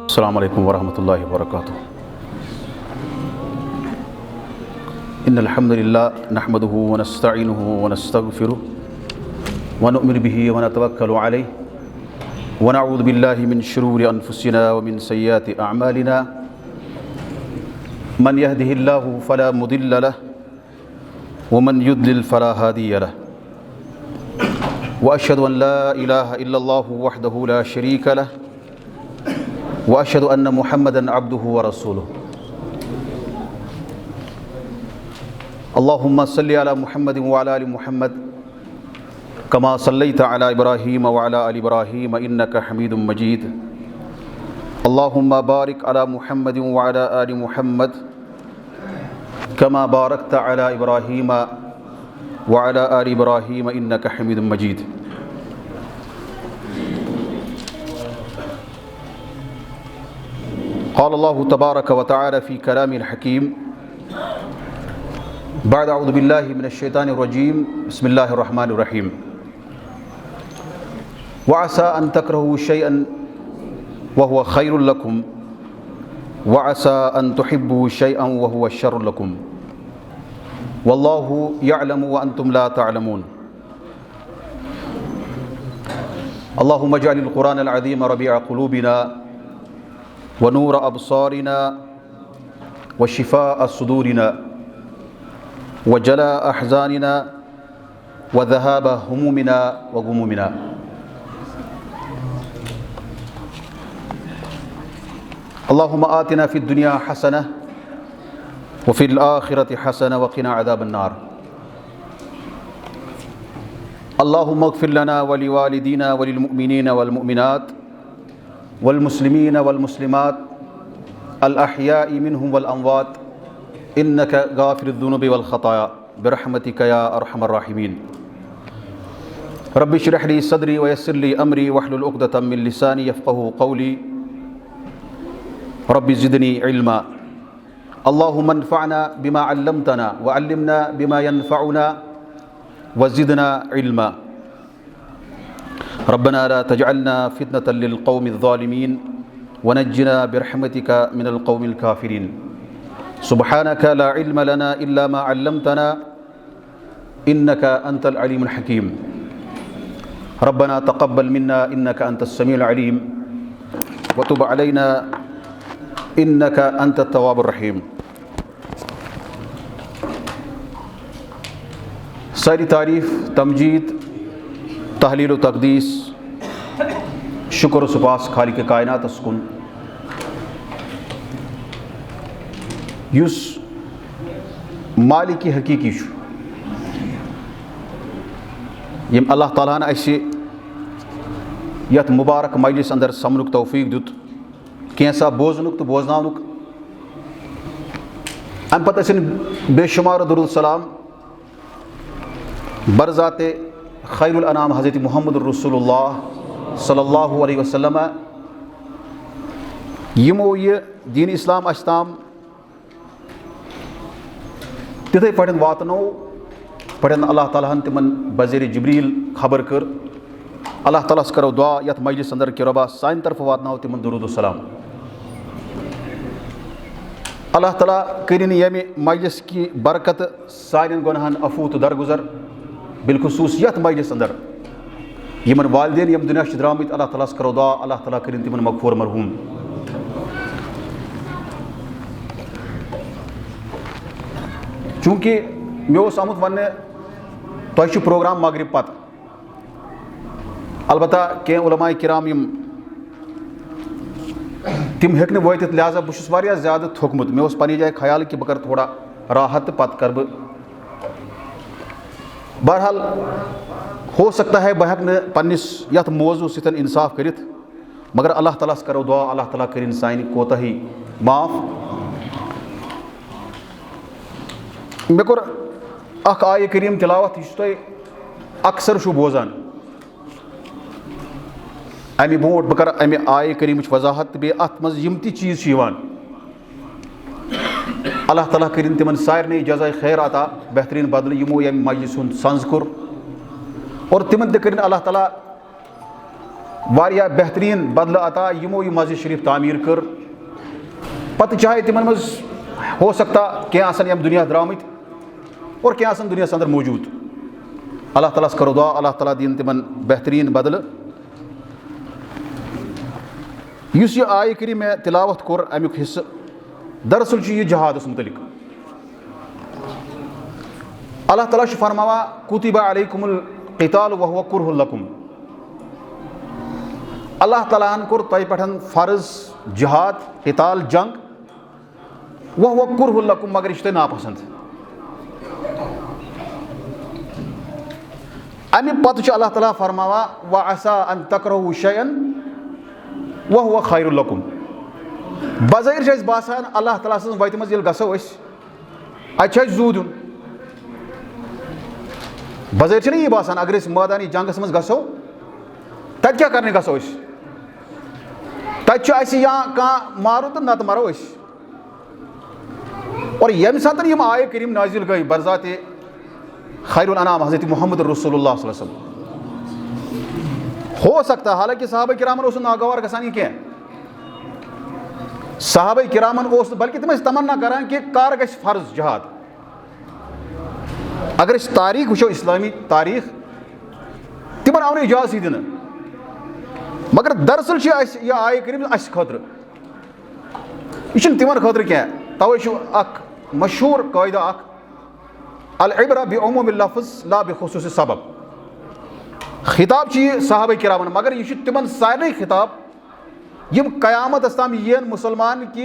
अस्सलामु अलैकुम वरहमतुल्लाहि वबरकातुहू। इन्नल हम्दुलिल्लाह नहमदुहु व नस्तईनुहु व नस्तगफिरुहु व नु'मिनु बिही व नतवक्कलु अलैहि व नऊज़ु बिल्लाहि मिन शुरूरि अनफुसिना व मिन सय्यिआति अअमालिना मन यहदिहिल्लाहु फला मुदिल्ल लहु व मन युद्लिल फला हादिय लहु व अशहदु अन ला इलाहा इल्लल्लाहु वहदहु ला शरीका लहु व अशहदु अन्न मुहम्मदन अब्दुहु व रसूलुहु। अल्लाहुम्मा सल्लि अला मुहम्मदिन व अला आलि मुहम्मद कमा सल्लैता अला इब्राहीम व अला आलि इब्राहीम इन्नका हमीदुम मजीद। अल्लाहुम्मा बारिक अला मुहम्मदिन व अला आलि मुहम्मद कमा बारकता अला इब्राहीम व अला आलि इब्राहीम इन्नका हमीदुम मजीद। क़ाल अल्लाहु तबारक व तआला फ़ी कलामिल हकीम बाद अऊज़ु बिल्लाहि मिनश शैतानिर रजीम बिस्मिल्लाहिर रहमानिर रहीम। व असा अन तकरहू शैअन व हुवा खैरुल लकुम व असा अन तुहिब्बू शैअन व हुवा शर्रुल लकुम वल्लाहु यअलमु व अंतुम ला तअलमून। अल्लाहुम्मा इजअलिल क़ुरआनल अज़ीम रबीअ क़ुलूबिना व नूर अबसारिना व शिफ़ाअ सुदूरिना व जला अहज़ानिना व ज़हाब हुमूमिना व गुमूमिना। अल्लाहुम्मा आतिना फ़िद दुनिया हसनह व फ़िल आखिरति हसनह व क़िना अज़ाबन नार। अल्लाहुम्मा इग़फ़िर लना व लिवालिदीना व लिलमुअमिनीना वल मुअमिनात वल मुस्लिमीना वल मुस्लिमात अल अहयाइ मिनहुम वल अमवात इन्नका गाफ़िरुद्दुनूबि वल ख़ताया बिरहमतिका या अरहमर राहिमीन। रब्बि इश्रह ली सदरी व यस्सिर ली अमरी वहलुल उक़दतम मिन लिसानी यफ़क़हू क़ौली रब्बि ज़िदनी इल्मा। अल्लाहुम्मा अन्फ़अना बिमा अल्लमतना व अल्लिमना बिमा यनफ़अुना व ज़िदना इल्मा। रब्बना ला तजअलना फितनतल लिल क़ौमिज़ ज़ालिमीन व नज्जिना बिरहमतिका मिनल क़ौमिल काफ़िरीन। सुब्हानका ला इल्म लना इल्ला मा अल्लमतना इन्नका अंतल अलीमुल हकीम। रब्बना तक़ब्बल मिन्ना इन्नका अंतस समीउल अलीम व तुब अलैना इन्नका अंतत तव्वाबुर रहीम। सारी तारीफ़ तमजीद तहलील व तक़दीस शुक्र व सुपास खालिक कायनात कुन युस मालिक हकीकी यम अल्लाह ताला ने असे यथ मुबारक मजलिस अंदर समनुक तौफीक दुत कैसा बोजनुक तो बोजनावनुक अम पत बेशुमार दुरूद सलाम बरज़ाते खैरुल अनाम हज़रत मुहम्मदुर रसूलुल्लाह सल्लल्लाहु अलैहि वसल्लम यमो ये दीन इस्लाम अस्ताम तिथे पढ़न वातनो पढ़न अल्लाह ताला तिमन बज़ेर जिब्रील खबर कर अल्लाह ताला से करो दुआ यथ मजलिस अंदर के रबा सान तरफ वातनो तिमन दुरूद सलाम। अल्लाह ताला करिन यमे मजलिस की बरकत सारिन गुनाहन अफू तो दरगुजर बिलखुसूस यथ मजलिस अंदर यमन वालिदैन यम दुनिया द्रामित अल्लाह ताला से करो दुआ अल्लाह ताला करिन तिमन मगफूर मरहूम। चूँकि मे आमुत वन तुह प्रोग्राम मगरिब पत अलबत्ता कह उलमाए किराम यम तिम हेक वतित लिहाजा बहुत ज़्यादा थोकमुत मे पन्ने जाए ख्याल कि बह कर थोड़ा राहत पत कर बह बहरहाल हो सकता है बह हेक पन्निस यथ मौजू सतन इंसाफ करित मगर अल्लाह ताला से करो दुआ अल्लाह ताला करिन सानि कोताही माफ़। मे कोर अख आये करीम तिलावत यह अक्सर बोजान अमे बोट बह कर अमे आये करीम वजाहत बे अत मज यम ति चीज़ अल्लाह ताला करिन तिमन सारने जज़ाए खैर अता बेहतरीन बदल यमो यम मजलिस संज कोर और तिमन ते करिन अल्लाह ताला वारिया बेहतरीन बदल अता यमो यह मस्जिद शरीफ तामीर कर पत चाहे तिमन मज हो सकता क्या आसन यम दुनिया द्रामित और क्या आसन दुनिया अंदर मौजूद। अल्लाह ताला करो दुआ अल्लाह ताला दिन तिमन बेहतरीन बदल। युस यह आय करी में तिलावत कोर अमुक हिस्स दरअसल यह जहादस मुतलिक अल्लाह ताला फरमावा कुतिबा अलैकुमुल क़िताल व हुवा कुरहुल लकुम। अल्लाह ताला कोर तय पठन फ़र्ज जिहाद क़िताल जंग वह हुवा कुरहुल लकुम मगर यह नापसंद। अमि पत अल्लाह ताला फरमावा व असा अन तकरहु शयअन वह हुवा खैरुल लकुम। बज़ाहिर बासान अल्लाह ताला सज़ वत मज़ गसो अत जू दिन बज़ाहिर यह बासान अगर मैदानी जंगस मज गसो तत क्या करने गसो तत या कह मारो तो नत मरो और यम सात यम आय करीम नाजिल गई बरज़ात खैरुल अनाम हज़रत मोहम्मद रसूलुल्लाह सल्लल्लाहु अलैहि वसल्लम। हो सकता हालांकि सहाबा किरामन उस नागवार गसान क्या सहाबा किरामन उस बल्कि तम तमन्ना करान कि कार गस फर्ज जहाद। अगर इस तारीख वो इस्लामी तारीख तिमन आव इजाज़त ही दिन मगर दरअसल यह आय करीम अस खतर यह तिमन खतर क्या तवे मशहूर कायदा अल इब्रा बिउमूमिल लफ्ज़ ला बिखुसूसी सबब। खिताब सहाबा किरामन मगर यह तिमन सारे खिताब यम क़यामत ताम यन मुसलमान कि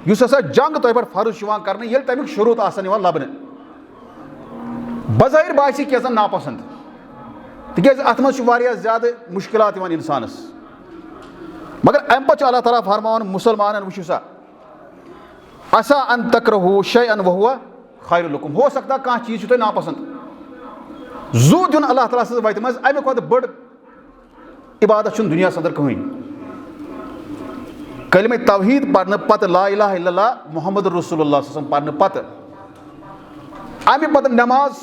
युस हसा जंग तय पे फर्ज कर ये तमिक शुरूत लबन बज़ाहिर बासी क्या नापसंद तिक अत मज ज्यादा मुश्किलात इंसानस मगर अम पे अल्लाह ताला फरमान मुसलमान वो सा असा अन तकरहु शयअन व हुवा खैरुल लकुम। हो सकता कह चीज़ तुम नापसंद जू दिन अल्लाह ताला सज़ वत मज अमे खुद बड़ इबादत दुनिया अंदर कहीं कलिमे तौहीद पढ़ने पत ला इलाहा इल्लल्लाह मुहम्मद रसूलुल्लाह सल्लल्लाहु अलैहि वसल्लम पढ़ने पत अमे पत नमाज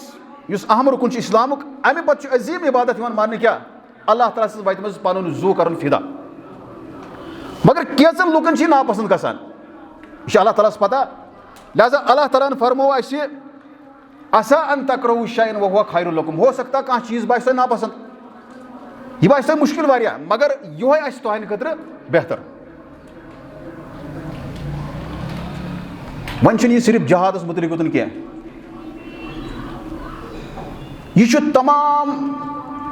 युस अहम रुकन इस्लामुक अमे पत अजीम इबादत मानने क्या अल्लाह ताला सज़ वत मज पन जू कर फिदा मगर कैचन लुकन नापसंद गसान यह अल्लाह ताला पता। लिहाजा अल्लाह ताला फरमो असा अन तकरहु शयअन व हुवा खैरुल लकुम। हो सकता कह चीज़ बास नापसंद यह बास मुश्किल वारिया मगर यह तुहंद खतर बेहतर। वन यह सिर्फ जहादस मुतलिक उतन क्या यह तमाम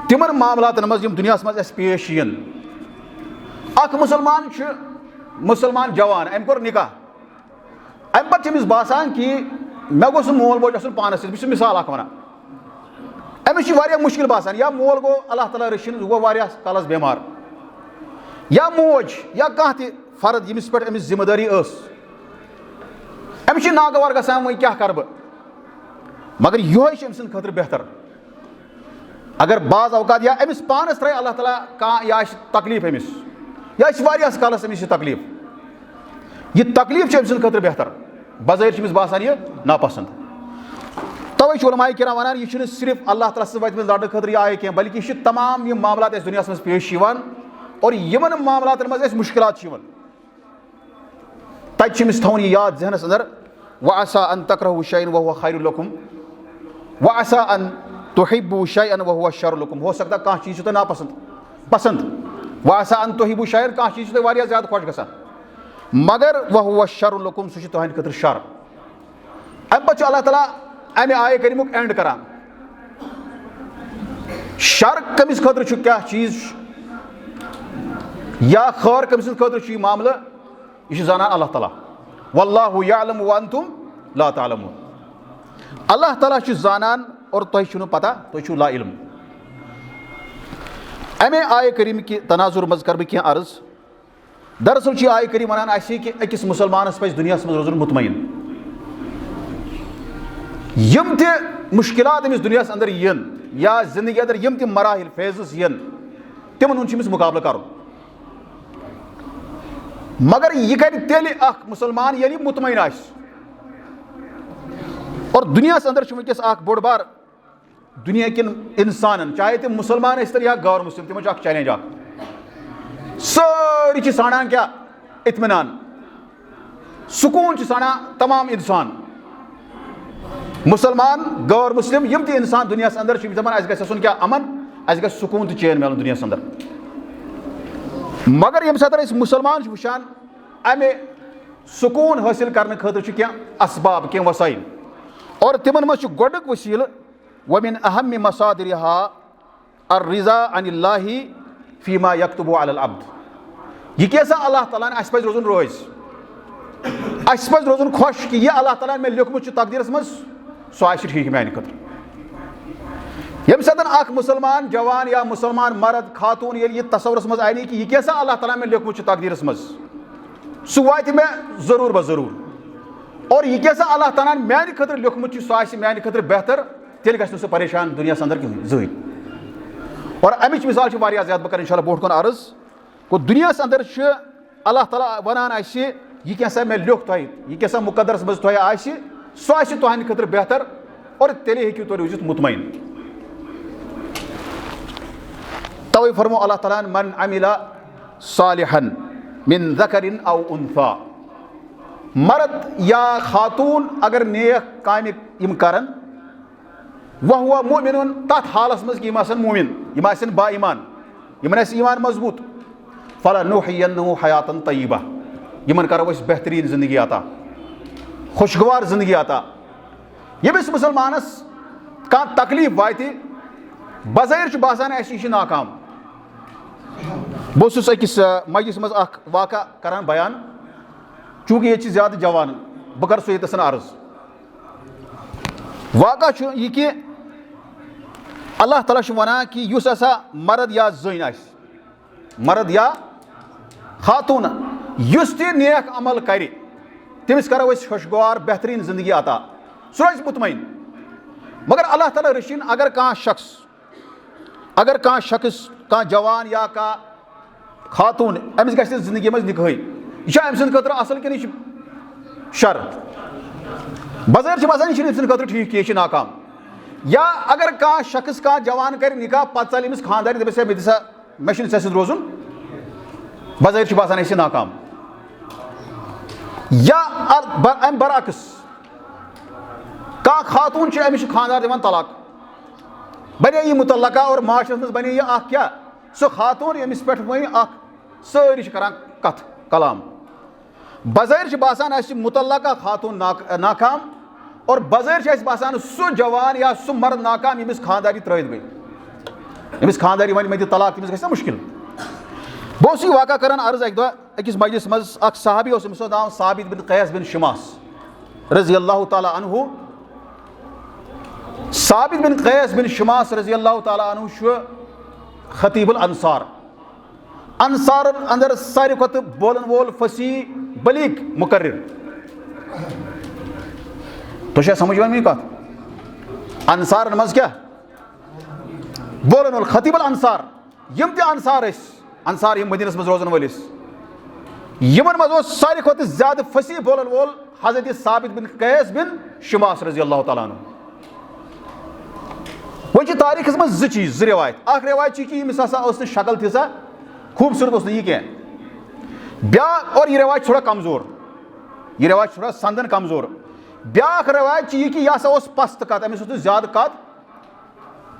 तिमन मामलातन मज दुनिया मज पेश यन। अख मुसलमान जवान अम कोर निकाह अम पे बासान कि मे गोस मोल बोज असल पानस बस मिसाल वन अमिस मुश्किल बासान या मोल गो अल्लाह ताला रशीन गो कालस बेमार या मोज या कह फर्द यमिस पे अमिस जिम्मेदारी अमिस नागवार गसान वो क्या कर मगर यह अम खतर बेहतर अगर बाज अवकात या अमिस पानस त्रे अल्लाह ताला कह या तकलीफ अमिस या कालस अमिस तकलीफ यह तकलीफ अम खतर बेहतर बज़ाहिर बासान यह नापसंद। तवे उलमाए किराम वन यह सिर्फ अल्लाह ताला सज़ वत लड़ने खतर यह आय क्या बल्कि यह तमाम यम मामलात दुनिया मज पेश और यमन मामलात मज मुश्किलात तमिस थवन यह याद जहनस अंदर व असा अन तकरहु शयअन व हुवा खैरुल लकुम व असा अन तुहिब्बु शयअन व हुवा शर्रुल लकुम। हो सकता कह चीज़ तुम नापसंद पसंद व असा अन तुहिब्बु शयअन कह चीज़ तुम ज्यादा खुश गसान मगर वह हुवा शर्रुल लकुम सह तुहंद खतर शर। अम पे अल्लाह ताला अमे आय करीमुक एंड करान शर कमिस खतर क्या चीज़ या खैर कमिस खतर मामला यह जाना अल्लाह ताला वल्लाहु यअलमु व अंतुम ला तअलमून। अल्लाह ताला जानान और तुम पता तुम ला इल्म। अमे आय करीम कि तनाजुर मज कर क्या अर्ज दरअसल आय करीम वन कि अकिस मुसलमानस पे दुनिया मज रोजन मुतमईन यम ते मुश्किलात अमिस दुनिया अंदर यन या जिंदगी अंदर यम ते मराहिल फेज़स यन तिमन हुंद मुकाबला कर मगर यह कर तेल मुसलमान ये मुतमईन और दुनिया अंदर वनकस बोड़ बार दुनिया किन इंसान चाहे तम मुसलमान या गैर मुस्लिम तिम चैलेंज सारी ानान क्या इत्मीनान सुकून ानान तमाम इंसान मुसलमान गैर मुस्लिम यम ते इंसान दुनिया अंदर दपान अस गसन क्या अमन अस गस सुकून तो चैन मिलन दुनिया अंदर। मगर यम सात मुसलमान वुचान अमे सुकून हासिल करने खतर क्या असबाब क्या वसाइल और तिमन मज गोडुक वसील वमिन अहम मसादिरिहा अर्रिज़ा अनिल्लाहि फीमा यक्तुबु अलल अब्द। यह कैसा अल्लाह ताला ने पज रोजन रोज अस पज रोजन खुश कि यह अल्लाह ताला ने लिखमुत तकदीरस मज सह आसि ठीक माने खतर। यम सात अख मुसलमान जवान या मुसलमान मर्द खातून ये तसव्वुरस मज आए कि यह कैसा अल्लाह ताला ने लिखमुत तकदीरस मज सह वात मे जरूर ब जरूर और यह कैसा अल्लाह ताला ने माने खतर लिखमुत सह आसि माने खतर बेहतर तेल गछ सह परेशान दुनिया अंदर कहीं जहन। और अमिच मिसाल ज्यादा बह कर इंशाल्लाह बोट कुन अर्ज गो दुनिया अंदर अल्लाह ताला वनान यह कैसा मे लिख तुह यह कैसा मुकदरस मज तुह आसि सह आसि तुहंद खतर बेहतर और तेले हेकिव तुह रोजित मुतमईन। तवै फरमो अल्लाह ताला मन अमिला सालिहन मिन ज़करिन औ उन्सा मर्द या खातून अगर नेक काम यम करन वह हुआ मोमिन तथ हालस मज कि मोमिन यम बा ईमान यमन ईमान मजबूत फलनुहयिन्नहु हयातन तय्यिबा यमन करो अस बेहतरीन जिंदगी अता खुशगवार जिंदगी अता। यमिस मुसलमानस कह तकलीफ वाति बज़ाहिर बासान यह नाकाम। बस अकिस मजलिस मज वाक़ा करान बयान चूँकि ये ज्यादा जवान बह कर सह अर्ज वाक़ा यह कि अल्लाह ताला वनान कि युस हसा मर्द या जन मर्द या खातून युस ते नेक अमल कर तमिस करो अस खुशगवार बेहतरीन जिंदगी अता सह रोज मुतमईन। मगर अल्लाह ताला रशीन अगर कह शख्स कह जवान या कह खातून अमिस गि जिंदगी मज निकहई यह अम सद असल कि शर बज़ाहिर बासान यह अम सद ठीक यह नाकाम। या अगर कह शख्स कह जवान कर निकाह पे चल अमिस खानदार दपस मे दिसा मे सद रोजुन बज़ाहिर बासान यह नाकाम। या अम बरअक्स कह खातून अमिस खानदार दिवान तलाक बने यह मुतल्लका और माशरस मज बने यह क्या सह खातून यमिस पे वह सारी करान कथ कलाम बज़ाहिर बासान मुतल्लका खातून नाकाम और बज़ाहिर बासान सह जवान या सह मर्द नाकाम यमिस खानदारी त्रैत गई यमिस खानदारी वन मे तलाक तमिस गई मुश्किल। बह वाक़ा करान अर्ज अकिस मजलिस मज अख सहाबी अमिस नाम साबित बिन कैस बिन शिमास रज़ी अल्लाह ताला अन्हु। साबित बिन कैस बिन शिमास रज़ी अल्लाह ताला अन्हु खतीबुल अंसार अंसार अंदर सारी खत बोलन वोल फसी बलीग मुकर्रिर तो समझ वन कत अंसार मज क्या बोलन वोल खतीबुल अंसार यम ते अंसार यम मदीनस मज रोजन वलिस यमन मज सारी खत ज्यादा फसी बोलन वोल हजरत साबित बिन कैस बिन शिमास रज़ी अल्लाह ताला अन्हु। वह तारीख मज चीज रिवायत अख रिवायत कि यमिस शक्ल तीसा खूबसूरत यह कह ब्या और यह रिवायत थोड़ा कमजोर यह रिवायत थोड़ा संदन कमजोर। ब्या रिवायत यह कि यह पस्त कत अमिस ज्यादा कत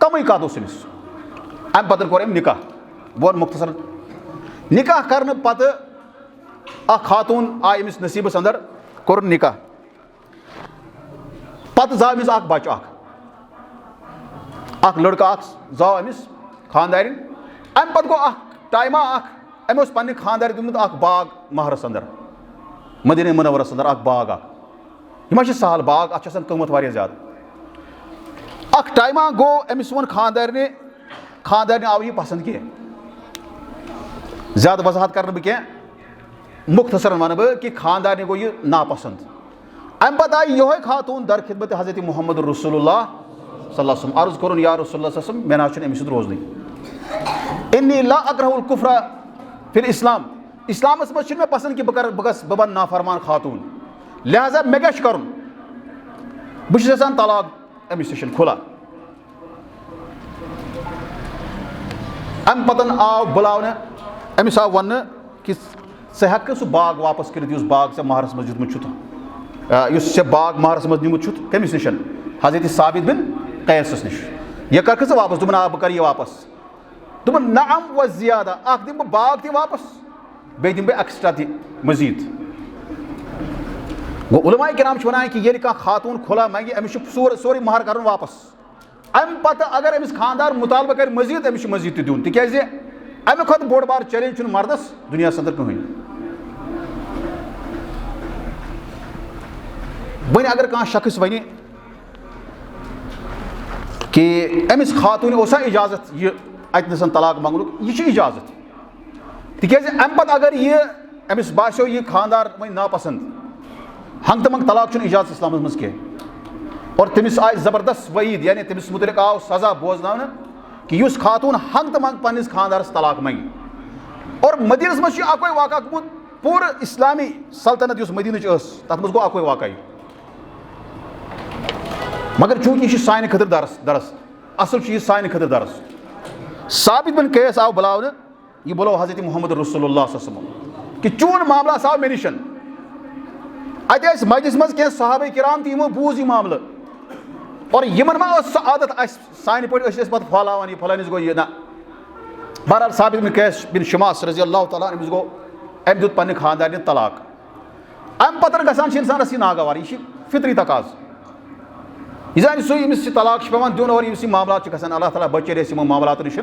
कम कत अम पतन कोर निकाह बोन मुख्तसर निकाह कर पत खातून आय अमिस नसीबस अंदर कोर निकाह पत जाव अमिस बच्चा लड़का जाव अमिस खानदारिन अम पत गो टाइमा अमे पे खानदार दिमुत बाग महरस अंदर मदीना मुनव्वरस अंदर बाग यह सहल बाग अत कीमत वारिया ज्यादा टाइमा गो अमिस वो खानदार आव यह पसंद कह ज्यादा वजाहत कर कह मुख्तसर वन बह कि खानदार गो यह नापसंद। अम पे आई यह खातून दर खिदमत हजरत मोहम्मद रसूलुल्लाह सल्लल्लाहु अलैहि वसल्लम अर्ज कोर या रसूलुल्लाह मे ना अमिस रोजन इन्नी ला अकरहुल कुफ्र फिर इस्लाम इस्लामस मज मे पसंद कि बह बन नाफरमान खातून लिहाजा मे क्या कर बह तलाक अमिस नश खुला। अम पतन आव बुलावन अमिस आव वन कि षे हेक सह बाग वापस कर बाग े महरस मज दिमुत बाग महरस मज निमुत कमिस निश हजरत साबित बिन कैस निश यह कर षे वापस दोपन बह कर यह वापस दोपन नअम व ज़ियादा दिम बह बाग ति वापस बे दिम बह एक्स्ट्रा ति मजीद गो उलमा किराम वन कि ये खातून खुला मंगे अमिस सोरे महर कर वापस अम पत अगर अमिस खानदार मुतालबा कर मजीद अमिस मजीद दिन तिज अमे खुद बोड़ बार चैलेंज मर्दस दुनिया अंदर कहीं वन अगर कह शख्स वन कि अमिस खातून ओसा इजाजत यह अतनसन तलाक मंगनुक यह इजाजत तिज अम पत अगर यह अमिस बासो यह खानदार वन नापसंद हंग तमंग तलाक इजाजत इस्लाम मज कह और तमिस आय जबरदस्त वईद यानी तमिस मुतलिक आव सजा बोजन कि युस खातून हंग तमंग पन्निस खानदारस तलाक मंगे और मदीनस मज अकोई वाक़ा गोमुत पूरे इस्लामी सल्तनत युस मदीनच तथ मज गो अकोई वाक़ा मगर चूंकि यह सानि खतर दरस असल यह सानि खतर दरस साबित बिन कैस आव बुलावन यह बुलो हजरत मोहम्मद रसूलुल्लाह सल्लल्लाहु अलैहि वसल्लम कि चून मामला आव मे निश अत मजलिस मज कह सहाबा किराम तो यमो बूज यह मामल और यमन मा सह आदत सानि पे पे फलावान यह फलानिस गो यह ना बहरहाल साबित बिन कैस बिन शमास रज़ी अल्लाह तआला अन्हु गो अम दुत पन्ने खानदार तलाक अम पतर गसान इंसानस यह नागवार यह फितरी तकाज यह जान सो यमिस तलाक पेवान दिन और यमिस मामला गसान अल्लाह ताला बचे यमो मामलात निश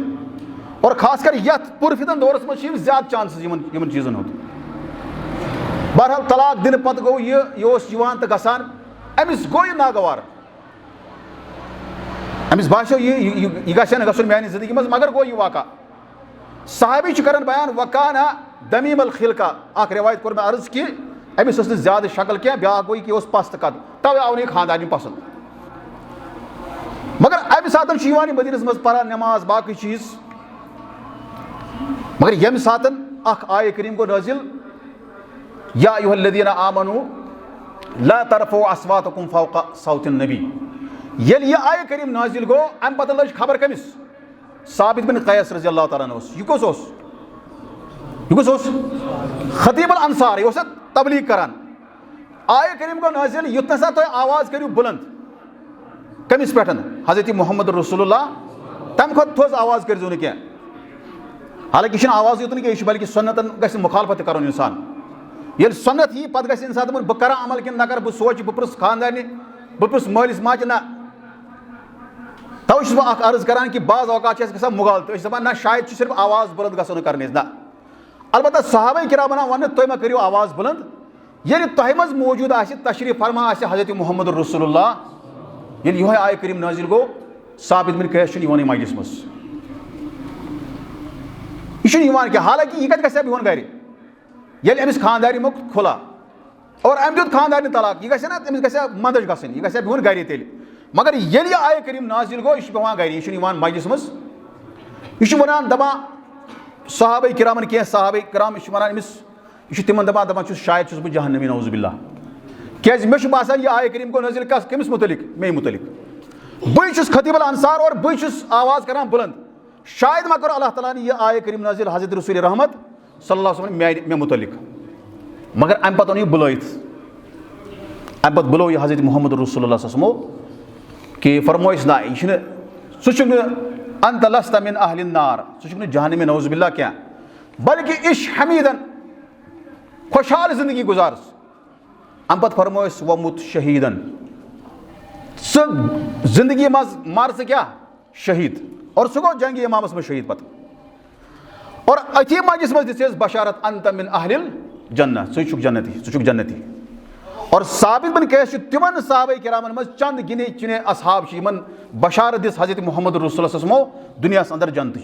और खास कर यथ पुरफितन दौरस मज ज्यादा चांसेस यमन चीजन होत बहरहाल तलाक दिन पत गो यह तो गसान अमिस गो यह नागवार अमिस बासो यह गसन मान जिंदगी मज मगर गो यह वाक़ा साहबी कर बयान वकाना दमीम अल खिलका अख रिवायत कोर मैं अर्ज कि अमिस ज्यादा शक्ल क्या ब्या गो कि पस्त कद तवे आव न खानदार पसंद मगर अमे सात मदीनस मज पढ़ा नमाज बाकी चीज मगर यम सात आय करीम गो नाजिल या अय्युहल्लज़ीना आमनू ला तरफ़ू अस्वातकुम फ़ौक़ा सौतिन नबी येल यह आय करीम नाजिल गो अम पत लज खबर कमिस साबित बिन कैस रज़ी अल्लाह तआला अन्हु यह कस खतीब अल अंसार यह तबलीग करान आय करीम गो नाजिल युत नसा तुम आवाज करियो बुलंद कमिस पे हजरत मोहम्मद रसूलुल्लाह तम खुद थोस आवाज कर क्या हालांकि आवाज युत कह बल्कि सुन्नतन गस मुखालफत कर इंसान ये सुन्नत यी पत गस इंसान दपन बह कर अमल कि न कर बह सोच बह पृस खानदारनि बह पृस मालिस माज ना तवे बह अर्ज करान कि बाज औकात गसान मुगाल तो दपान ना शायद सिर्फ आवाज बुलंद गसन करने ना अलबत्ता सहाबा किराम वन तुम मा करियो आवाज बुलंद ये तुह मज मौजूद तशरीफ फरमा हजरत मोहम्मद रसूलुल्लाह ये यह आय करीम नाजिल गो साबित बिन कैस यह मजलिस मज यह क्या हालांकि यह कत गह गर ये अमिस खानदार मुक खुला और अम दुत खानदार तलाक यह गह अमिस गह मंदच गसन यह गह बिहुन गर तेल मगर ये आय करीम नाजिल गो यह पेवान गर यह मजलिस मज यह वन दपान सहाबा किरामन कह सहाबा किराम यह वन अमिस यह तिमन दपान शायद बह जहन्नमी नौजुबिल्लाह क्या मे बासान यह आय करीम गो नाजिल कमिस मुतलिक मे मुतलिक बह खतीब अल अंसार और बह आवाज करान बुलंद शायद मा कर अल्लाह ताला ने यह आय करीम नाजिल हजरत रसूल रहमत सल्लल्लाहु अलैहि वसल्लम मे मुतलिक मगर अम पत यह बुलत अम पत बुलो यह हजरत मोहम्मद रसूलुल्लाह सल्लल्लाहु अलैहि वसल्लम कि फरमोस ना यह सह अंत लस्त मिन अहलिन नार सह जहन्नमी नौजुबिल्लाह क्या बल्कि इश हमीदन खुशहाल जिंदगी गुजारस अम पत फरमोस वमुत शहीदन जिंदगी मज मार से क्या शहीद और सह गो जंग इमामस में शहीद पत और अथी मजलिस मज दिस बशारत अंत मिन अहलिल जन्नह सह जन्नती और साबित बिन कैस तिमन सहाबा किरामन मज चंद गिने चुने असहाब यमन बशारत दिस हजरत मोहम्मद रसूलुल्लाह सल्लल्लाहु अलैहि वसल्लम दुनिया अंदर जन्नत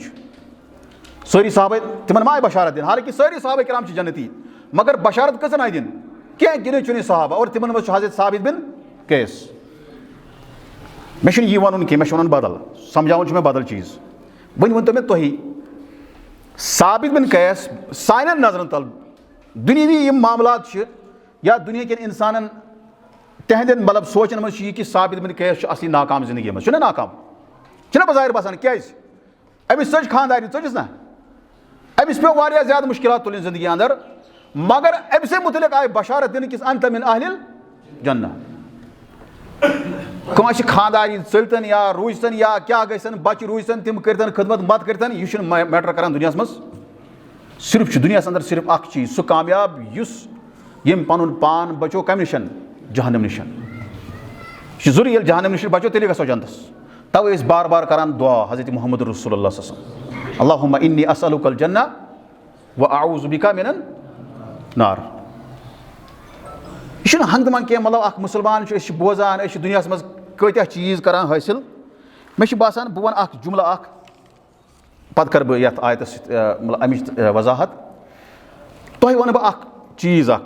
सारी सहाबा तिमन मा बशारत दिन हालांकि सारी सहाबा किराम जन्नती मगर बशारत कसन आय दिन क्या गिने चुने सहाबा और तिमन मज हजरत साबित बिन कैस मे यह वन कह मे वन बदल समझावन मे बदल चीज वन वन तो मे तुही साबित बिन कैस सान नजरन तल दुनियावी यम मामलात या दुनिया के इंसान तहद मतलब सोचन मज कि साबित बिन कैस असली नाकाम जिंदगी मज नाकाम बजाहिर बसान क्या अमिस सज खानदार चजिस ना अमिस पे वारिया ज़्यादा मुश्किलात तुलिन ज़िंदगी अंदर, मगर अमि से मुतलिक आए बशारत दिन किस अंत मिन अहलिल जन्नह। कमांश खानदानी चलतन या रूजतन या क्या गसन बच रूजतन तिम करतन खदमत मत करतन, यह मैटर करान दुनिया मज। सिर्फ दुनिया अंदर सिर्फ अख चीज सह कामयाब यम पन पान बचो कम निशन, जहन्नम निशन। जरूरी ये जहन्नम निश बचो तेल गो जन्नतस। तवे बार बार करान दुआ हज़रत मोहम्मद रसूलुल्लाह सल्लल्लाहु अलैहि वसल्लम, अल्लाहुम्मा इन्नी असअलुकल जन्नह व अऊज़ु बिका मिनन नार। यह हंग मंग कह, मतलब अख मुसलमान बोजान दुनिया मज कत्या चीज़ करान हासिल। मे बासान बह वन जुमला अख, पत कर बह यथ आयत मतलब अमिच वजाहत। तुह वन बह चीज़ अख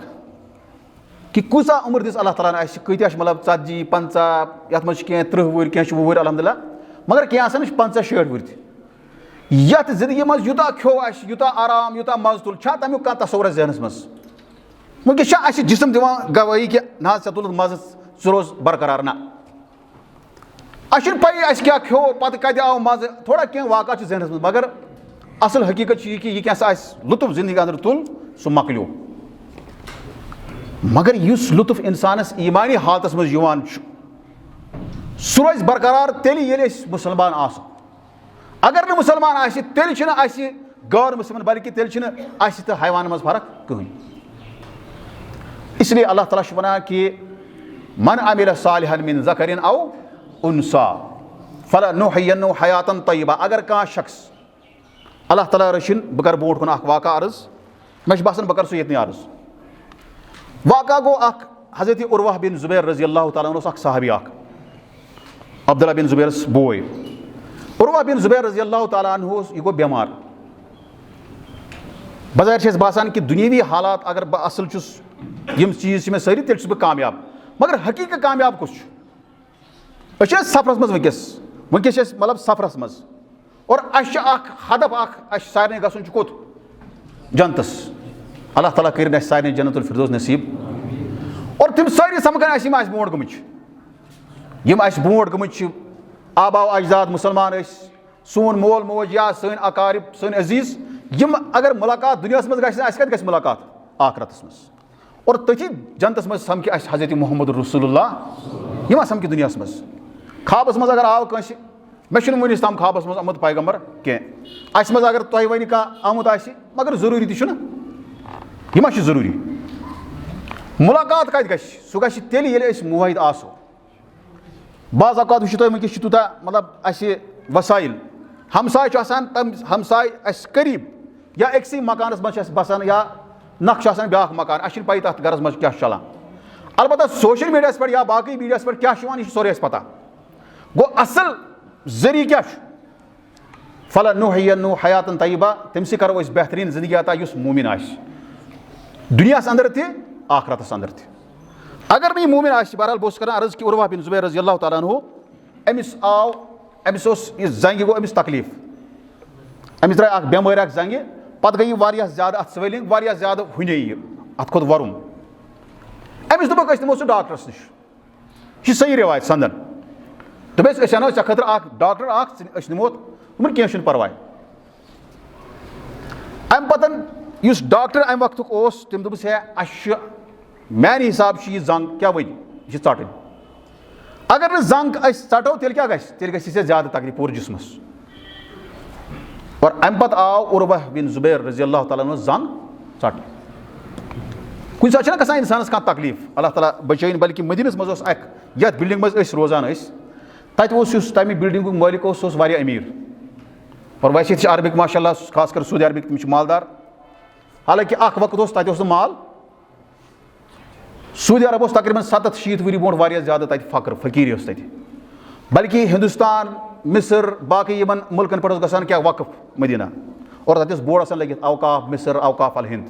कि कूसा उम्र दिस अल्लाह ताला कत्या मतलब 40 50 यथ मज कह 30 वुर कह 20 वुर अल्हम्दुलिल्लाह, मगर कह 50-60 वुर यथ जिंदगी मज यूता खो यूता आराम यूता मज तुल तमुक कह तस्वुर जहनस मज। वनकस जिसम दिवान गवाही कि ना ऐ तुल मज रोज बरकरार ना अच्छी पी क्या खो पत कत आव मज थोड़ा कह वाक़ा जहनस मज, मगर असल हकीकत यह कि यह क्या लुत्फ जिंदगी अंदर तुल सह मकलो। मगर युस लुत्फ इंसानस ईमानी हालतस मज युवान सह रोज बरकरार तेली येले मुसलमान आसो। अगर न मुसलमान आसि तेल छिन आसि गैर मुसलमान, बल्कि तेल छिन आसि तो हैवान मज फर्क कहीं। इसलिए अल्लाह ताला छ वनान कि मन अमिल सालिहन मिन ज़करिन औ उन्सा फलनुहयिन्नहु हयातन तय्यबा। अगर कह शख्स अल्लाह ताला रशिन बह कर ब्रोट कुन अख वाक़ा अर्ज, मे बासान बह कर सह यतनी अर्ज। वाक़ा गो अख हज़रत उर्वा बिन ज़ुबैर रज़ी अल्लाह ताला अन्हु अख सहाबी अख, अब्दुल्लाह बिन ज़ुबैर बोय। उर्वा बिन ज़ुबैर रज़ी अल्लाह ताला अन्हु यह गो बेमार। बज़ाहिर बासान कि दुनियावी हालात अगर बह असल चुस यम चीज़ मे सारी तेल बह कामयाब, मगर हकीकत कामयाब कुछ सफरस मज वनकस मतलब सफरस मज और अख हदफ अख सारे गसन कोत जन्नतस। अल्लाह ताला कर सारे जन्नतुल फिरदौस नसीब। और तम सारी समझन यम ब्रोट गम यम ब्रोट गम आबा अजदाद मुसलमान सोन मोल मोज या सन अकारिब सन अजीज यम अगर मुलाकात दुनिया मज गत मुलाकात आखरतस मज और तथी जन्नतस मज समि हज़रत मोहम्मद रसूलुल्लाह यम समि दुनिया मज। ख्वाबस मज अगर आव कंस मे वनिस तम ख्वाबस मज आमुत पैगम्बर कह अस मज अगर तुह वन कह आमुत मगर जरूरी तह यह जरूरी मुलाकात कत ग सह ग तेल ये मुवाहिद आसो। बाज़ औक़ात वो वनकस तूता मतलब अस वसाइल हमसाय तम हमसाय करीब या अक्स मकानस मज बसान या नक्श ब्या मकान अस पी तथ गरस मज क्या चलान। अलबत्ता सोशल मीडिया पे या बाकी मीडिया पे क्या यह सोरे पता गो असल जरिए क्या फलनुहयिन्नहु हयातन तय्यबा। तम से करो बेहतरीन जिंदगी अता युस मोमिन दुनिया अंदर तह आखरतस अंदर तह। अगर नहीं मोमिन बहरहाल बस कर अर्ज कि उर्वा बिन ज़ुबैर रज़ी अल्लाह ताला अन्हु अमिस आव अमिस जंग गो अमिस तकलीफ, अमिस द्राय बेमार जंग पत गई वारिया ज़्यादा अत स्वेलिंग वारिया ज़्यादा हुने अत खोत वरुम। अमिस दोपक तमो सह डॉक्टरस निश यह सही रिवायत संदन दोपस अनो ऐ खतर डॉक्टर निमोत तुमन कह परवाय। अम पतन युस डॉक्टर अम वक्त तम दोपस है मान हिसाब यह जंग क्या वन यह चटन। अगर न जंग चटो तेल क्या तेल ज़्यादा तकलीफ पूरे जिस्मस। और अम पत आव उर्वा बिन ज़ुबैर रज़ी अल्लाह ताला अन्हु जंग चट। कुछ सात गसान इंसानस कह तकलीफ अल्लाह ताला बचैन, बल्कि मदीनस मज यथ बिल्डिंग मज रोजान तत तमि बिल्डिंग मालिक वारिया अमीर और वैसे अरबिक माशाल्लाह खासकर सऊदी अरबिक तम मालदार। हालांकि अख वक्त तत माल सऊदी अरब तकरीबन 70-80 वरी ब्रोट वारिया ज़्यादा तत फकीर तत, बल्कि हिंदुस्तान मिस्र बाकी यमन मुल्कन पे गसान क्या वक्फ मदीना और तत बोर्ड लगित अवकाफ मिस्र अवकाफ अल हिंद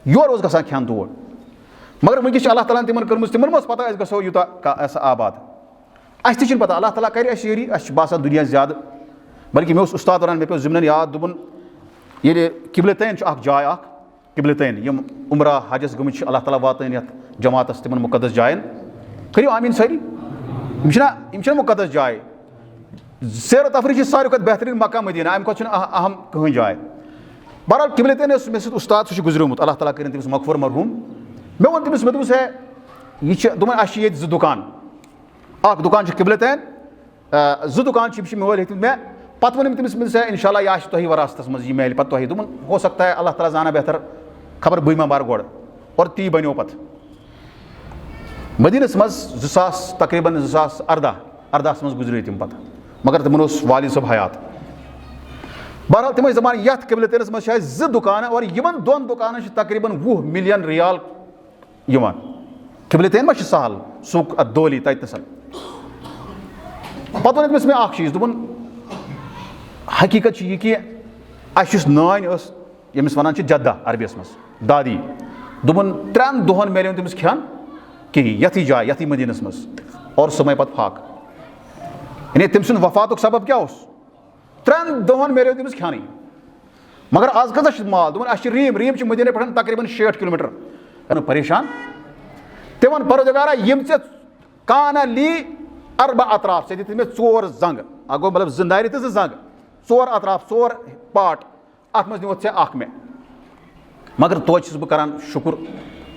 योर गसान खान तोड़। मगर वनकस अल्लाह ताला तिमन कर्म तिमन मज पता गो यूत आबाद अस तह पता अल्लाह ताला कर यरी अस बासान दुनिया ज़्यादा। बल्कि मे उस्ताद वन मे पे ज़िमन याद दोपन ये किबलतैन जाय किबलतैन यम उमरा हजस गम अल्लाह ताला वातन यथ जमातस तिमन मुकद्दस जायन करियो आमीन सारी यम मुकद्दस जाय। सैर तफरी सारे बेहतरीन मक्का मदीना अम अहम कहीं जाय बहरहाल किबलतैन मे सत उस्ताद सह गुजरियोमुत, अल्लाह ताला करिन तमिस मगफूर मरहूम। मे वोन तमिस मे दोपस है यह दोपन अस ये दुकान, अख दुकान किबलतैन, जो दुकान मोल हेत मे पत वोन तमिस मे है इंशाल्लाह यह तुह वरासत मज यह मेल पे दोपन हो सकता है अल्लाह ताला जाना बेहतर, खबर बह मा बार गोड़ और ती बनो पे मदीनस मज 2000 तकरीबन 2018 मज गुजरे तम पे, मगर तमन वालिद सब हयात। बहरहाल तमें जमान यथ किबलतैनस मज जो दुकान और इन 2 दुकान तकरीबन 20 मिलियन रियाल किबलतैन मा सहल सुक अदोली तसन। पे वो मे चीज़ दोपन हकीकत यह कि अस नान यमिस वन जद्दा अरबियस मज दादी, दोपन 3 दोहन मिले तमिस खान कहीं यथी जाए यथी मदीनस मज और समय पे फाक, यानी तम सुंद वफात सबब क्या 3 दोहन मिले तमिस खान। मगर आज कत माल दोपन अस रीम मदीने पे तकरीबन 60 किलोमीटर परेशान। तिमन परवरदिगारा यम ऐ काना ली अरबा अतराफ से दित मे 4 जंग, गो मतलब जिंदारी तो 2 जंग, 4 अतराफ 4 पार्ट, अत मज निवत अख मे। मगर तोच बह करान शुक्र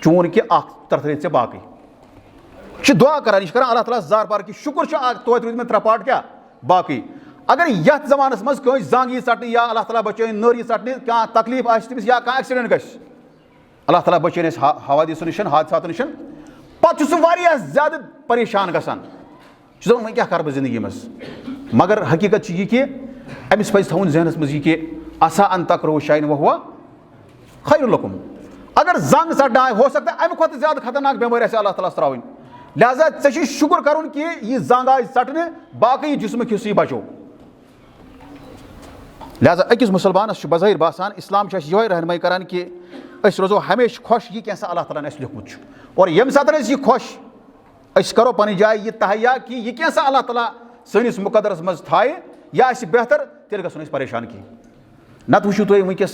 चून कि अख तरफ रे बाकी दुआ करान, यह करान अल्लाह ताला जार पार कि शुक्र तो रूद मे 3 पार्ट क्या बाकी। अगर यथ जमानस मज कस जंग यी सटन या अल्लाह ताला बचन नर यी सटन क्या तकलीफ आस या कह एक्सीडेंट गस, अल्लाह ताला बचन हवादिसों निश हादसात निश, पे सह ज्यादा परेशान गसान वो क्या कर बह जिंदगी मज। मगर हकीकत यह कि अमिस पज थवन जहनस मज कि असा अन तकरो शाइन वह हुआ खैरुलकुम। अगर जंग सटना हो सकता है अमे खुद ज्यादा खतरनाक बेमारी अल्लाह ताला त्रावन, लिहाजा ऐ शुक्र कर कि यह जंग आय सटने बाकी जिस्म हिस्स बचो। लिहाजा अकिस मुसलमानस बज़ाहिर बासान इस्लाम ये रहनुमाई करान कि अस रोजो हमेशा खुश यह कैसा अल्लाह ताला ने लिखमुत, और यम सात यह खुश अस करो पन जाए यह तहैया कि यह कैसा अल्लाह ताला सनिस मुकदरस मज थाए या बेहतर तेल गो परेशान कहीं। नत वो तुम वनकस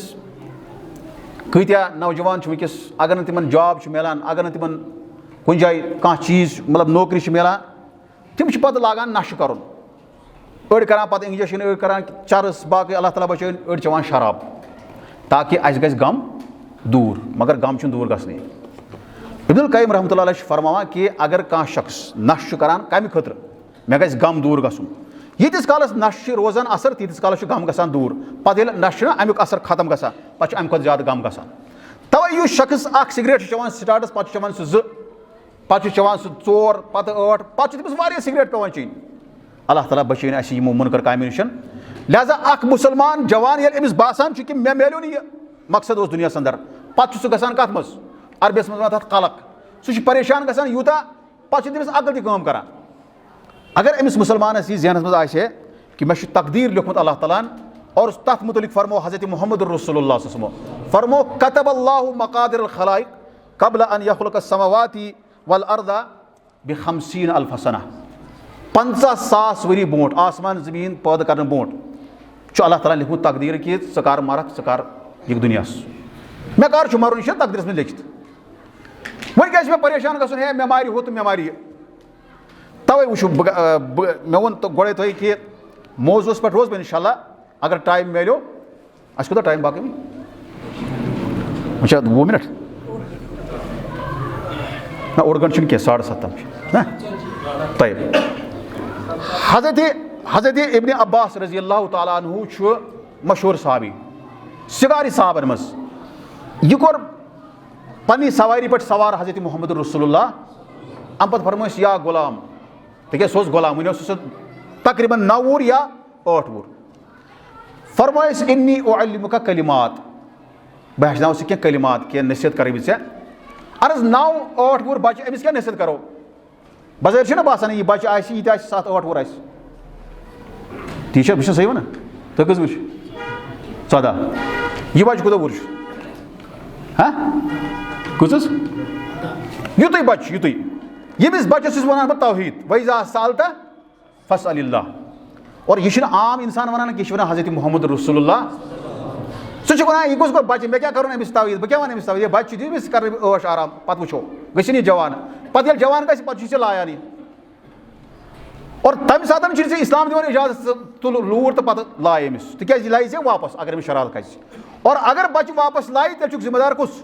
कत्या नौजवान वनकस अगर न तिमन जॉब मिलान, अगर न तिमन कुन जाए कह चीज़ मतलब नौकरी मिलान, तिम पे लागान नशे कर, अड़ करान पे इंजेक्शन, अड़ करान चरस बाकी अल्लाह ताला बचान, अड़ चवान शराब, ताकि अस गस गम दूर। मगर गम दूर गसने। इब्नुल क़य्यिम रहमतुल्लाह अलैह फरमावान कि अगर कह शख्स नशे करान कम खतर मे गस गम दूर गसुन, यीतिस कालस नशे रोजान असर तीतिस कालस गम गसान दूर, पे नशे अमुक असर खत्म गसान पे अम खुद ज्यादा गम गसान। तवे यह शख्स अख सिगरेट चवान स्टार्टस पे चवान सह 2 पे चवान सह 4 पे 8 पे तमिस सिगरेट पेवान चीन, अल्लाह ताला बचन अस यमो मुनकर कामो निश। लिहाजा अख मुसलमान जवान ये अमिस बासान कि मे मिलो यह मकसद उस दुनिया अंदर, पे सह गसान कत मज अरबियस मज तथ कलक, सह परेशान गसान यूता पे तमिस अकल ती काम करान। अगर अमिस मुसलमानस यह जहनस मज आए कि मे तकदीर लिखमुत अल्लाह ताला और तथ मुतलिक फरमो हज़रत मुहम्मद रसूलुल्लाह फरमो कतबल्लाहु मकादिर खलाइक कबल अन यखलुक अस्समावाति वल अर्दा ब50 अल्फ सना, 50,000 वरी बोट आसमान जमीन पैदा करने बोट अल्लाह ताला लिखमुत तकदीर कि च कर मरक च कर यह दुनियास मे कर मरुन यह तकदीरस में लिखित। वह क्या परेशान गसन है मे मारि हो तो मे मारि, तवे वो मे वो तो गोड़े तुह कि मौजूस पे रोज बह इंशाल्लाह अगर टाइम मिलो अस कोता टाइम बाकी वह 2 मिनट ना 1 घंटे क्या 7:30 ना तयब। हज़रत इब्न अब्बास रज़ी अल्लाह ताला अन्हु मशहूर सहाबी सिगारी साहबन मज, यह कोर पन्नी सवारी पे सवार हज़रत मुहम्मद रसूलुल्लाह अम पे फरमोस या गुलाम, तक सह गुलाम वो तकरीबन 9 वुर या 8 वुर, फरमोस इन्नी उअल्लिमुका कलिमात, बह हेचनाव क्या कलिमात क्या नसीहत कर अर्ज 9-8 वुर बच्चे अमिस क्या नसीहत करो, बजाय ना बासान यह बच्चे आस यह 7-8 वुर आस ती बह सही वन तुम कस वुर 14 यह बच्चे कूत वुर हाँ कस युत बच्चे युत यमिस बच्चस वन बह तौहीद वैज़ा सालता फस्अलिल्लाह, और यह आम इंसान वन कि वन हज़रत मुहम्मद रसूलुल्लाह सह वन यह गोस बच्चे मे क्या कर अमिस तवीद बह क्या वन अमिस तवीद यह बच्चे दिस कर ऐश आराम पे वो गन यह जवान पे जवान गि लायान और तम सात इस्लाम दिवान इजाजत तुल लूर तो पे लाए अमिस तिक लाइ वापस अगर अमिस शरारत कर और अगर बच्चे वापस लाई तेल जिम्मेदार कुस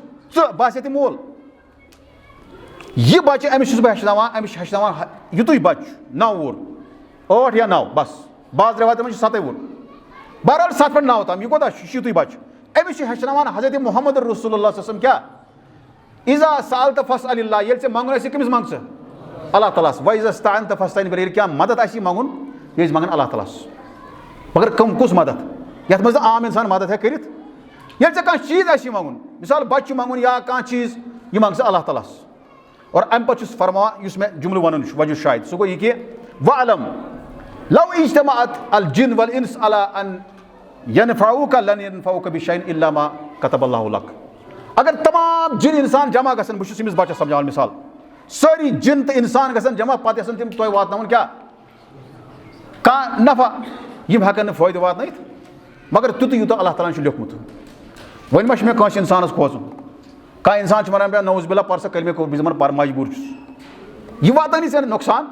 बस ये मोल यह बच्चे अमिस बह हेचनावान युतुय बच्चे 9 वुर 8 या 9 बस बाज रवा 7 वुर बहरहाल 7 पे 9 तम यह कोता युतुय बच्चे अमिस हेचनावान हजरत मोहम्मद रसूलुल्लाह सल्लल्लाहु अलैहि वसल्लम क्या इज़ा सालत फस्अलिल्लाह ये मंगन कमिस मंग अल्लाह ताला व इज़ा इस्तअनत फस्तईन बिल्लाह क्या मदद मंगन ये मंगन अल्लाह ताला मगर कम कुस मदद यथ मज आम इंसान मदद है करित ये कह चीज़ मंगन मिसाल बच्चे मंगन या कह चीज़ यह मंग अल्लाह ताला और अम पे फरमान मे जुमल वन वजह शायद सह गो यह कि वअलम लव इज्तमाअत अल जिन वल इंस अला अन यनफऊका लन यनफऊका बिशैइन इल्ला मा कतबल्लाहु लक अगर तमाम जिन इंसान जमा गसन बस बच्चस समझान मिसाल सारी जिन तो इंसान गसन जमा पे तम तुम वातन क्या कह नफा यम हेकन फायदे वातन मगर तुत यूत अल्लाह ताला लिखमुत वन मे कह इंसानस खोचुन कह इंसान वन पे नौज बिल्ला परस कल मे पर मजबूर यह वातन ऐ नुकसान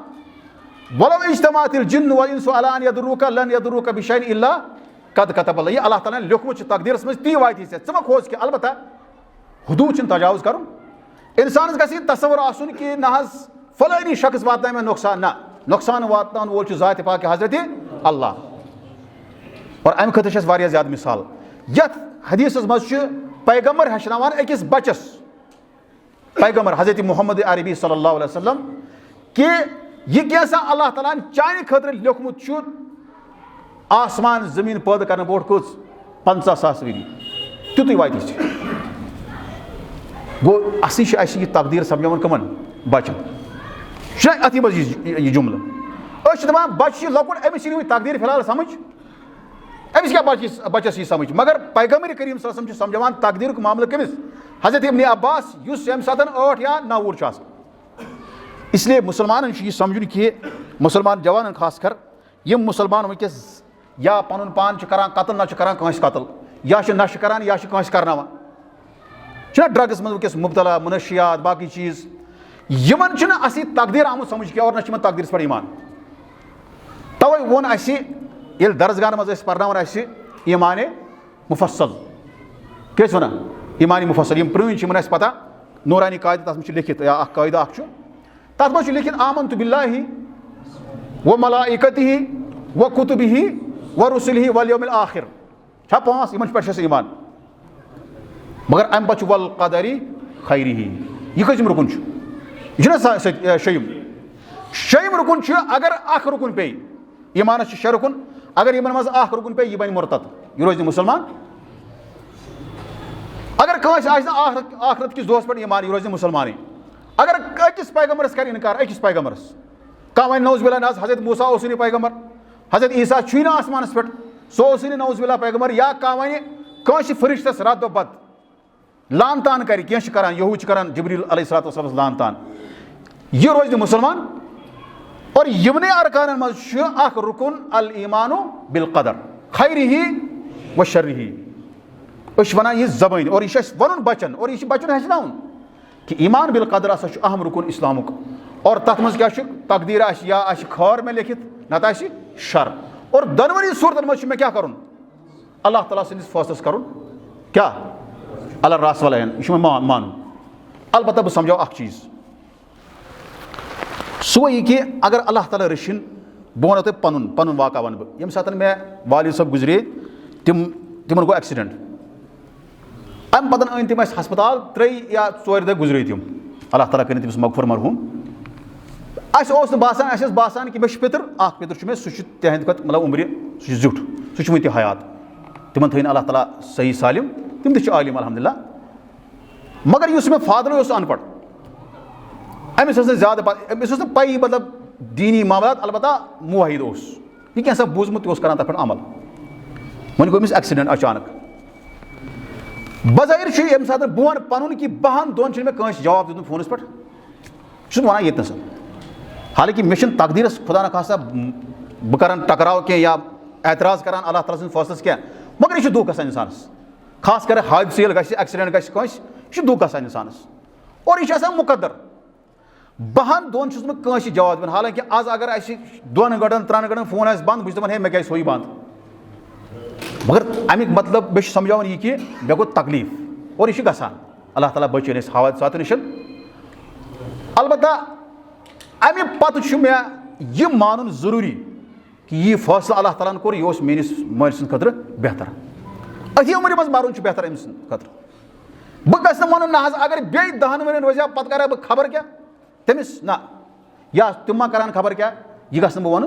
वलो इज्तमाअतिल जिन्न वल इंसु अला अन यदुरुका लन यदुरुका बिशैइन इल्ला कद कतबल्लाह यह अल्लाह ताला लिखमुत तकदीरस मज ती वात मा खोज कि अलबत्ता हुदूद तजावुज कर इंसान गि तस्वर आसन कि ना फलानी शख्स वात मे नुकसान ना नुकसान वातान वोल ज़ात पाक हजरत अल्लाह और अम खत ज्यादा मिसाल यथ हदीस मज पैगम्बर हेचनावान अकिस बच्चस पैगम्बर हजरत मोहम्मद अरबी सल्लल्लाहु अलैहि वसल्लम कि यह कैसा अल्लाह ताला चाने खतर लिखमुत आसमान जमीन पैदा करने बोट कुछ 50,000 वरी तुत वात गो असी यह तकदीर समझान कमन बचन अति मज यह जुमल दपान बच्चे लकुट अमिस तकदीर फिलहाल समझ अमिस क्या बच्चस यह समझ मगर पैगम्बर करीम सल्लल्लाहु अलैहि वसल्लम समझावान तकदीर मामल कमिस हजरत इब्न अब्बास यम सात 8 या 9 वुर इसलिए मुसलमान यह समझुन कि मुसलमान जवान खास कर यम मुसलमान वनकस या पन पान करान कतल ना करान कंस कतल या नश करान या कंस करनावान ड्रग्स मज वस मुबतला मुनशियात बाकी चीज़ यमन अस तकदीर आमुत समझ क्या और न तकदीर पे ईमान तवे वोन ये दरसगान मज पर्नावान ईमान मुफस्सल क्या वन ईमान मुफस्सल प्रून पता नूरानी कायदा तथ लिखित या कायदा तथ मज लिखित आमन्तु बिल्लाहि व मलाइकतिहि व कुतुबिहि व रुसुलिहि वल यौमिल आखिर 5 इन पे ईमान मगर अम पे वल कदरी खैरिही यह कम रुकन यह शयम रुकन अगर अख रुकन पे ईमान 6 रुकन अगर इन मज रुकन पे यह बन मुर्तद यह रोज मुसलमान अगर कंस आखरत किस दोस पे ईमान यह रोज मुसलमान अगर अकिस पैगम्बरस कर इनकार अकिस पैगम्बरस कह वन नौज बिल्ला हजरत मूसा उस पैगम्बर हजरत ईसा छुना आसमानस पे सो नौज बिल्ला पैगम्बर या कह वन कंस फरिश्तस रद्द बद लान तान कर करान यहूद करान जिब्रील अलैहिस्सलाम लान तान यह रोज मुसलमान और यमने अरकान मज रुकन अल ईमानु बिल कदर खैरिही व शर्रिही वन यह जबान और यह वन बचन और यह बचन हेचनाउन कि ईमान बिल कदर अहम रुकन इस्लामुक और तथ मज क्या तकदीर या खैर में लिखित नत शर और दनवनी सूरतन मज मे क्या करुन अल्लाह ताला सदिस फैसलस करुन क्या अल्लाह रास वाला यह मानू अलबत्ता बह समझाओ अख चीज़ सो यह कि अगर अल्लाह ताला रशिन बह वो तुम पन वाक़ा वन बह यम सात मे वालिद सब गुजरे तिमन गो एक्सीडेंट अम पतन अन तम हस्पताल 3 या 4 दह गुजरे तम अल्लाह ताला कर तमिस मगफुर मरहूम बासान कि मे पितर मे सह तहद मतलब उम्र सह जुट सह वन हयात तिमन थन अल्लाह ताला सही सालिम तम आलिम अल्हम्दुलिल्लाह मगर मे फादर अनपढ़ अमिस ज्यादा अमिस पई मतलब दीनी मामलात अलबत्ता मुवाहिद यह कैसा बूजमुत कर तथ पे अमल वन गो एक्सीडेंट अचानक बज़ाहिर यम सात बह वन पन कि 2 मे कंस जवाब दितुन फोनस पे वन ये हालांकि मे तकदीरस खुदा न खासा बह कर टकराव क्या या एतराज कर अल्लाह ताला फैसलस क्या मगर यह दुख गसान इंसानस खास कर हादसे एक्सीडेंट गंस यह दुख गसान इंसानस और यह मुकद्दर 2 मे कंस जवाब दिन हालांकि आज अगर 2 घंटन 3 घंटन फोन बंद बह हे मे गई सोई बंद मगर अमिक मतलब बे समझावन यह कि मे गो तकलीफ और यह गसान अल्लाह ताला बचन अस हादसात निश अलबत्ता अमि पत् मे यह मानुन जरूरी कि यह फैसला अल्लाह ताला कोर यह मेनिस माल सद खतर बेहतर अथी उम्र मज मरुन बेहतर अम्स खतर बह गस वन ना अगर बे 10 वन रोज पत् कर बह खबर क्या तमिस ना या तुम मा करान खबर क्या यह गस बह वन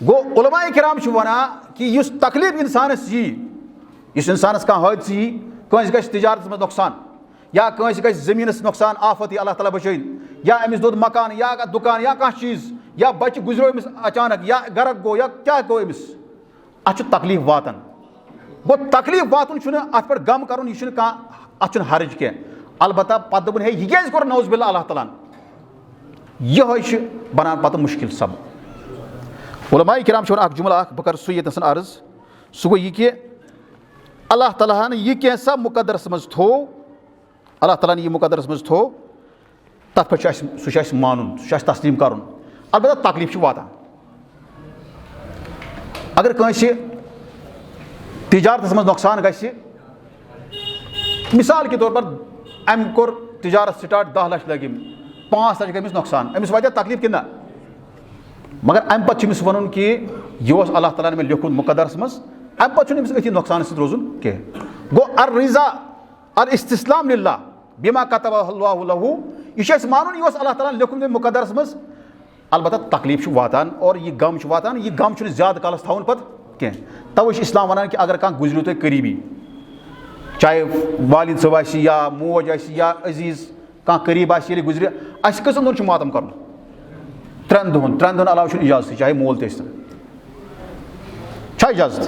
गो उलमाए किराम वना कि इस तकलीफ इंसानस यी इस इंसानस कह हादस यी कंस गस तिजारत में नुकसान या कंस गस जमीनस नुकसान आफत अल्लाह ताला बचाइन या अमिस दोद मकान या दुकान या कह चीज या बच्चे गुजरो अमिस अचानक या गर्क गो या क्या गो अमिस अत तकलीफ वातन गो तकलीफ वातन अत पे गम कर अत हर्ज कह अलबत्ता पत दोपन हे यह क्या कोर नौज बिल्ला अल्लाह ताला यह बनान पत मुश्किल सब उलमाए किराम अख जुमला बह कर सह ये अर्ज सह गो यह कि अल्लाह ताला यह कैसा मुकदरस मज थो अल्लाह ताला यह मुकदरस मज थो तथ पे सह मानुन सह तस्लीम कर अलबत्ता तकलीफ वातान अगर कंस तिजारत मज नुकसान गि मिसाल के तौर पर अम कोर तिजारत स्टार्ट 10 लाख लगिम 5 लाख गमिस नुकसान अमिस वात तकलीफ कि ना मगर अम पे वन कि यह अल्लाह ताला मे लिखुन मुकदरस मज अम पे अथी नुकसान सद रोजुन कह गो अर रिजा अर इस्तिस्लाम लिल्लाह बिमा कतबहु लहु यह मानुन यह अल्लाह ताला लिखुन मुकदरस मज अलबत्ता तकलीफ वातान और यह गम वातान यह गम ज्यादा कालस थवन पत कह तवे इस्लाम वनान कि अगर कह गुजरू तुम करीबी चाहे वालिद सब या मोज या अजीज कह करीब गुजर अस कसन दोन मातम कर 3 दोहन अलाव इजाजत चाहे मोल तन इजाजत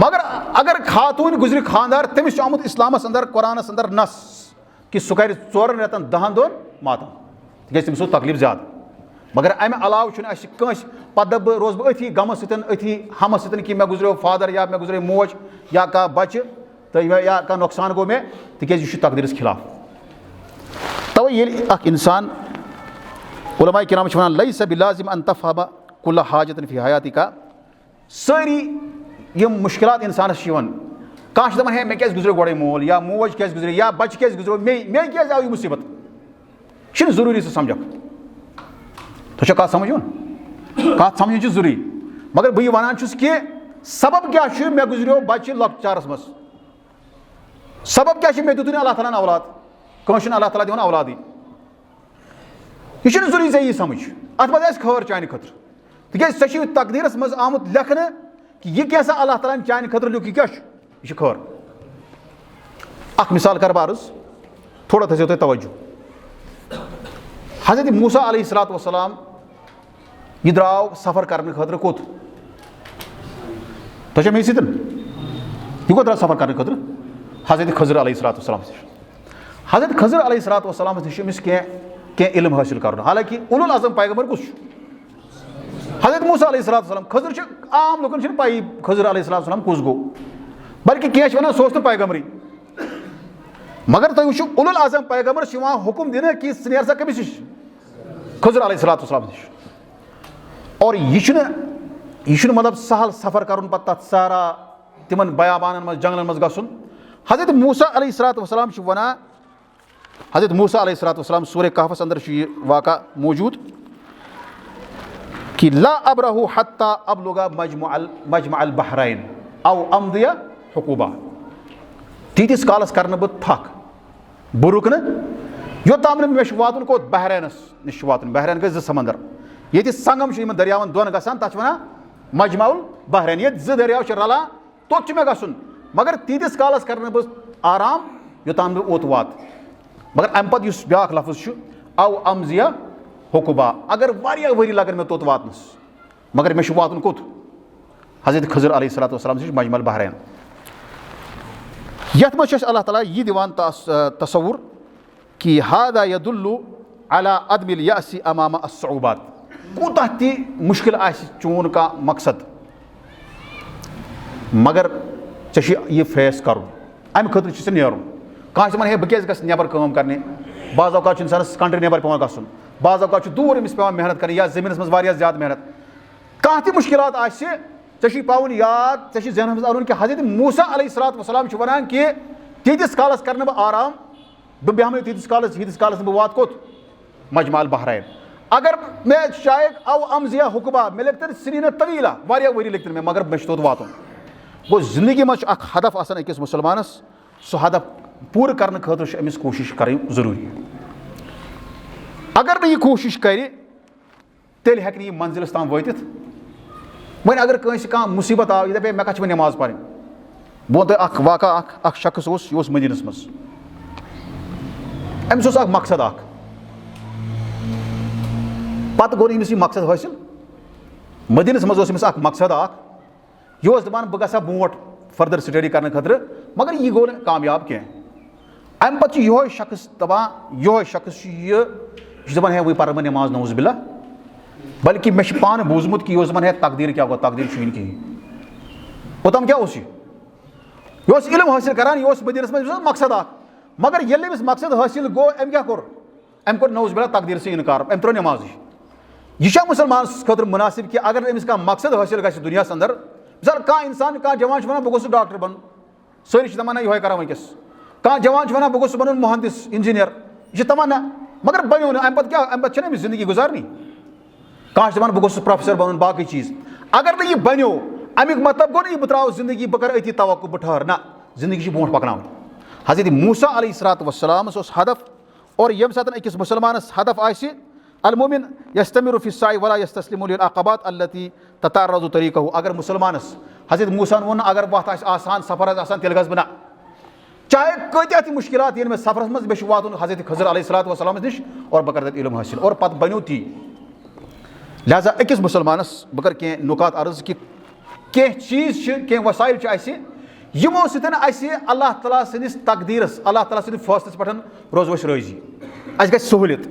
मगर अगर खातून गुजर खानदार तमिस आमुत इस्लामस अंदर कुरानस अंदर नस कि सह कर 4 रेतन 10 दोहन मातम तक तमिस तकलीफ ज्यादा मगर अमे अलाव कंस पत दप रोज बह अथी गम अथी हम कि मे गुजरो फादर या मे गुजरे मोज या कह बच्चे तो या कह नुकसान गो मे तिक तकदीरस खिलाफ तवे ये इंसान उलमाए किराम वन लैस बिलाजिम अन तफहम कुल्ल हाजतन फी हयाती का सारी यम मुश्किलात इंसानस कह दपान हे मे क्या गुजरो गोड़े मोल या मोज क्या गुजरे या बच्चे क्या गुजरो मे क्या आव यह मुसीबत जरूरी सह समझ तो कत समझ कत समझ जरूरी मगर बह वनान कि सबब क्या मे गुजरो बच्चे लॉकचारस मज सबब क्या मे दुत अल्लाह ताला औलाद कंस अल्लाह ताला दिवन औलादी यह जरूरी यह समझ अत मज खर चान खतर तिक तकदीरस मज आमुत लेखन कि यह कैसा अल्लाह ताला चान खतर लिख क्या खर अख मिसाल कर अर्ज थोड़ा थो तुम तवज्जो हज़रत मूसा अलैहिस्सलातु वस्सलाम यह द्राव सफ़र करने खतर कोत तो मे सतन यह द्राव सफ़र करने खतर हज़रत खज़र अलैहिस्सलातु वस्सलाम हज़रत खज़र अलैहिस्सलातु वस्सलाम नश कह इल्म हासिल कर हालांकि उलुल आज़म पैगंबर कुछ हज़रत मूसा अलैहिस्सलातु वस्सलाम खज़र आम लुकन पाई खज़र अलैहिस्सलातु वस्सलाम कुछ गो बल्कि कह वन सह पैगंबरी मगर तुम वो उलुल आज़म पैगंबर हुक्म दिन कि स सा कमिस नश खज़र अलैहिस्सलातु वस्सलाम नश और यह मतलब सहल सफ़र कर तथ सारा तिमन बयाबान मज जंगलन मज गसुन हज़रत मूसा अलैहिस्सलातु वस्सलाम वना हज़रत मूसा अलैहिस्सलातु वस्सलाम सूरह कहफस अंदर वाक़ा मौजूद कि ला अब्रहु हत्ता अबलुगा मजमअल बहरैन औ अमदिया हुकूबा तीतिस कालस कर बह थक बह रुक योताम मे वातन कोत बहरैनस नश वातन बहरैन गई 2 समंदर ये संगम दरियावन दोन गसान तथ वन मजमउल बहरैन ये 2 दरियाव रलान तोत मे गसुन मगर तीतिस कालस कर बह आराम योतान बह ओत वात मगर अम पे ब्या लफ्ज़ औ अमजिया हुकूबा अगर वारिया वरी लगन मे तोत वातनस मगर मे वातन कोत हज़रत खज़र अलैहिस्सलातु वस्सलाम नश मजमअल बहरैन यथ मज अल्लाह ताला यह दिवान तसव्वुर कि हादा यदुल्लु अला अदमिल यासी अमामा अस्सऊबात कूतः ति मुश्किल चून का मकसद मगर यह फेस कर अम खतर नेरुन कह हे बह क्या नबर काम करने बाज़ औक़ात इंसानस कंट्री नबर पे गसुन बाज़ औक़ात दूर अमिस पे मेहनत कर या ज़मीन मज ज़्यादा मेहनत कह ति मुश्किलात चे पावन याद चे जहन अन कि हजरत मूसा अलैहिस्सलातु वस्सलाम वन कि तीतिस कालस कर बह आराम बह बेहमे तीतिस कालस बह वात कोत मजमाल बहरैन अगर मे शायद अव अमजिया हुक्मा मे लगतन सिनीन तवीला वारिया वरी लगतन मे मगर मे तोत वातुन गो जिंदगी मज हदफ आसान अकिस मुसलमानस सह हदफ पूर करने खतर अमिस कोशिश कर जरूरी अगर यह कोशिश कर तेल हेक यह मंजिलस ताम वातित वन अगर कह मुसीबत आव यह दपे मे कह नमाज पढ़ बह तुम वाक़ा अख शख्स यह मदीनस मज अमिस मकसद पत गो अमिस मकसद हासिल मदीनस मज मकसद यह दपान बह गसा ब्रोट फर्दर स्टडी करने खतर मगर यह गो कामयाब कह अम पे यो शख्स दपान यो शख्स दपान है वही पर नमाज नौज बिल्ला बल्कि मे पान बूजमुत कि यह दपान है तकदीर क्या गो तकदीर कहें ओतम क्या यह इल्म हासिल करान यह मदीनस मज मकसद मगर ये मकसद हासिल गो अम क्या अम कोर नौज बिल्ला तकदीर से इनकार अम त्रो नमाज यह मुसलमान खतर मुनासिब कि अगर अमिस मकसद हासिल ग दुनिया अंदर मिसाल कह इंसान कह जवान वन बह गोस डॉक्टर बन सारी तमन्ना ये कर वनकस कह जवान वन बह गोस बन मुहंदिस इंजीनियर यह तमन्ना मगर बनो ना अम पे अमिस जिंदगी गुजारनी कह दपान बह गोस प्रोफेसर बन बाकी चीज अगर ना यह बनो अमिक मतलब गो ना बह त्राव जिंदगी बह कर अति तवक्कु बह ठहर ना जिंदगी ब्रोट पकन हजरत मूसा अलैहिस्सलातु वस्सलाम हदफ और यम सात अकिस मुसलमानस हदफ आसि अल-मोमिन यस्तमिरु फी साई वला यस्तस्लिमु लिल अक़बात अल्लती ततारदु तरीक़हु अगर मुसलमानस हजरत मूसा वन अगर वत आसान सफर आसान तेल गस बना चाहे कत्या ति मुश्किलात ये सफरस मज मे वातुन हजरत खज़र अलैहिस्सलातु वस्सलाम निश और बह कर इल्म हासिल और पत बनो ती लिहाजा अकिस मुसलमानस बह कर कह नुकात अर्ज कि कह चीज कह वसाइल यमो सत अल्लाह ताला सदिस तकदीरस अल्लाह ताला सद फैसलस पे रोज वस राजी अस ग सहूलियत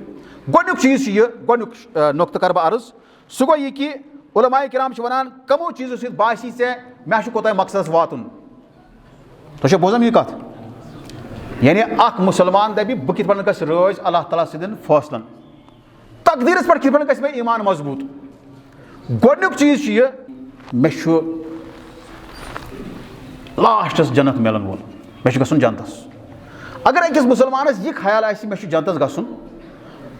गोनुक चीज गोनुक नुक्त कर बह अर्ज सह गो यह कि उलमाए किराम वन कमो चीजों सत बासी से मे कोत मकसद वातुन तुम बोजान यह कत यानी अख मुसलमान दपि बह कित गस राज अल्लाह ताला सदन फैसलन तकदीरस पे कित गस मे ईमान मजबूत गोनुक चीज मे लास्टस जन्नत मिलन वोल मे गसुन जन्नतस अगर अकिस मुसलमानस यह ख्याल आसि मे जन्नतस गसुन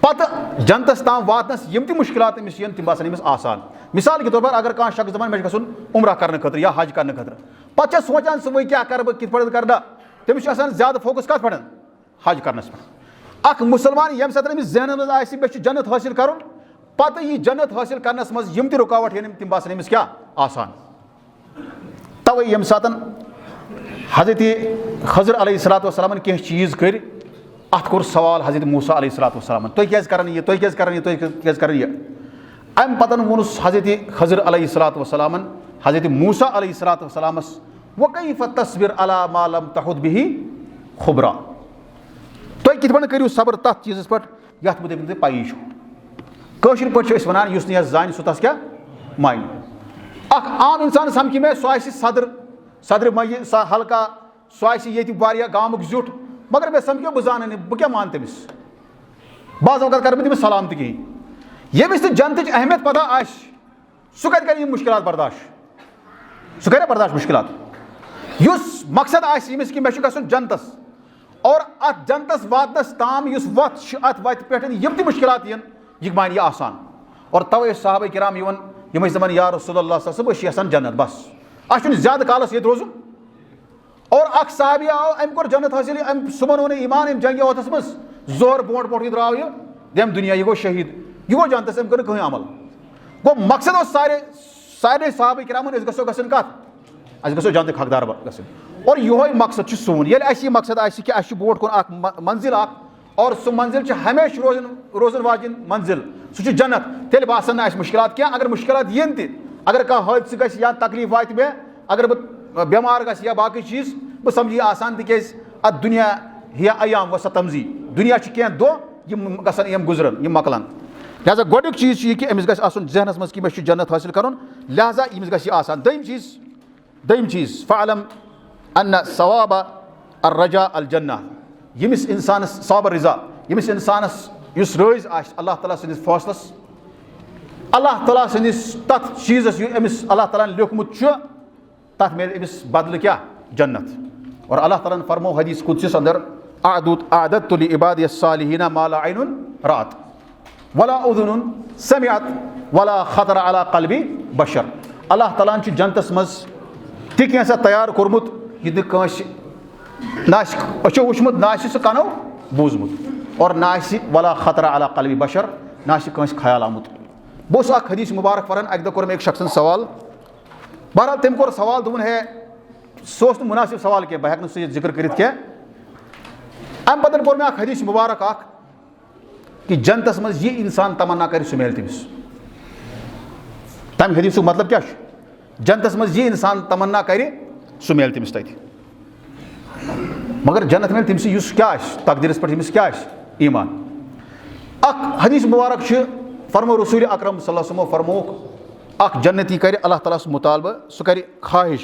पत जन्नतस ताम वातनस यम ति मुश्किलात अमिस यन तिम बासन अमिस आसान मिसाल के तौर पर अगर कह शख्स दपान मे गसुन उम्रा करने खतर या हज करने खतर पत सोचान सह क्या कर बह कित पे कर तमिस ज्यादा फोकस कत पे हज करनस पे अख मुसलमान यम सात अमिस जहन मज आसि मे जन्नत हासिल करुन पत यह जन्नत हासिल करनस मज यम ति रुकावट यन तिम बासन अमिस क्या आसान तवे यम सात हजरत खज़र अलैहिस्सलातु वस्सलाम कह चीज कर अत कोर सवाल हजरत मूसा अलैहिस्सलातु वस्सलाम तुम क्या कर अम पतन वोनुस हजरत खज़र अलैहिस्सलातु वस्सलाम हजरत मूसा अलैहिस्सलातु वस्सलामस वकैफ तस्बिर अला मा लम तहुद बिही खुबरा तुम कित पे करियो सबर तथ चीजस पे यथ मुतलिक तुम पई कशिर पे वन युस नह जान सह तस क्या मान अख आम इंसान समझ मे सह सदर मय हल्का सह ये गामुक जुट मगर मे समझो बह जान बह क्या मान तमिस बाज़ अवत कर तमिस सलाम तो कहें यमिस जन्नत अहमियत पता आस सह कर मुश्किलात बर्दाश्त सह कर बर्दाश्त मुश्किलात युस मकसद आस यमिस कि मे गसुन जन्नतस और अत जन्नतस वातनस ताम युस वत अत वत पे यम ति मुश्किलात यन यह मान यह आसान और तवे सहाबा किराम यम दपान या रसूलुल्लाह सल्लल्लाहु अलैहि वसल्लम जन्नत बस अस ज्यादा कालस ये रोजुन और अख साहबी आव अम कोर जन्नत हासिल अम सुबह ओन ईमान अम जंग वतस मज जोर ब्रोट ब्रोट द्राव यह दम दुनिया यह गो शहीद यह गो जन्नतस अम कर कहीं अमल गो मकसद सारे सहाबा किराम गो गसन कत अस गो जन्नत हकदार गसन और यो मकसद सोन ये मकसद आस कि अस ब्रोट कुन मंजिल और सह मंजिल हमेशा रोजन वाजिन मंजिल सह जन्नत तेल बासन ना मुश्किलात क्या अगर मुश्किलात यन ति अगर कह हादसा गस या तकलीफ वात मे अगर बह बेमार गस या बाकी चीज बह समझी आसान तिकेज अत दुनिया हिया अयाम व सतमजी दुनिया कह दो यम गसन यम गुजरन यम मकलन लिहाजा गोडुक चीज कि अमिस गस आसन जहनस मज कि मे जन्नत हासिल करुन लिहाजा यमिस गस आसान दयम चीज फ़अलम अन्न सवाब अर्रजा अल जन्नह यमिस इंसान सवाब रिजा यमिस इंसानस युस रज़ आस अल्लाह ताला सदिस फैसलस अल्लाह ताला सनिस तथ चीज़स अमिस अल्लाह ताला लिखमुत तथ मिले अमिस बदल क्या जन्नत। और अल्लाह ताला ने फरमो हदीस कुदसिस अंदर आदत तुल इबाद सालिहीना माला ऐनुन रात वला उदुनुन समिअत वला खतर अला कल्बी बशर। अल्लाह ताला ने जन्नतस मज ति कैसा तैयार कोरमुत यह नाश अच्छो वुचमुत नाश सह कनो बूजमुत और नाश वला खतर अला कल्बी बशर नाश कंस ख्याल आमुत। बस अख हदीस मुबारक पढ़ान अक दो एक शख्सन सवाल। बहरहाल तम कोर सवाल दोन है सोच मुनासिब सवाल क्या बह सह जिक्र कर अम पतन पोर मे हदीस मुबारक कि जन्नतस मज यह इंसान तमन्ना कर सह मिले तमिस। तम हदीस मतलब क्या जन्नतस मज यह इंसान तमन्ना कर सह मिले तमिस तत। मगर जन्नत मिले तमिस क्या तकदीरस पे क्या ईमान। अख हदीस मुबारक फरमो रसूल अकरम सल्लल्लाहु अलैहि वसल्लम फरमोक अख जन्नती कर अल्लाह ताला मुतालबा सह कर ख्वाहिश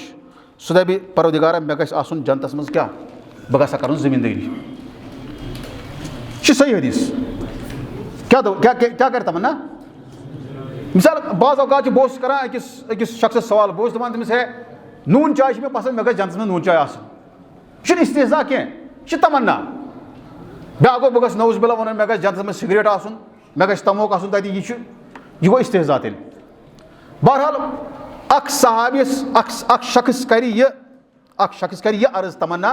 सह दपि परवदिगारा मे गछ आसुन जन्नतस मज क्या बह गसा कर जमींदारी। सही हदीस क्या क्या क्या कर तमन्ना। मिसाल बाज़ औकात बह करान अकिस शख्स सवाल बह दपान तमिस है नून चाय मे पसंद मे गछ जन्नतस मज नून चाय आसन इस्तेज़ा कह तमन्ना। ब्या गो बह नौज बिल्ला वन मे गछ जन्नतस मज सिगरेट आसन मे गछ तमोक आसन तत यह गो इस्तेज़ा तेल। बहरहाल अख सहाबियस अख शख्स कर यह अर्ज तमन्ना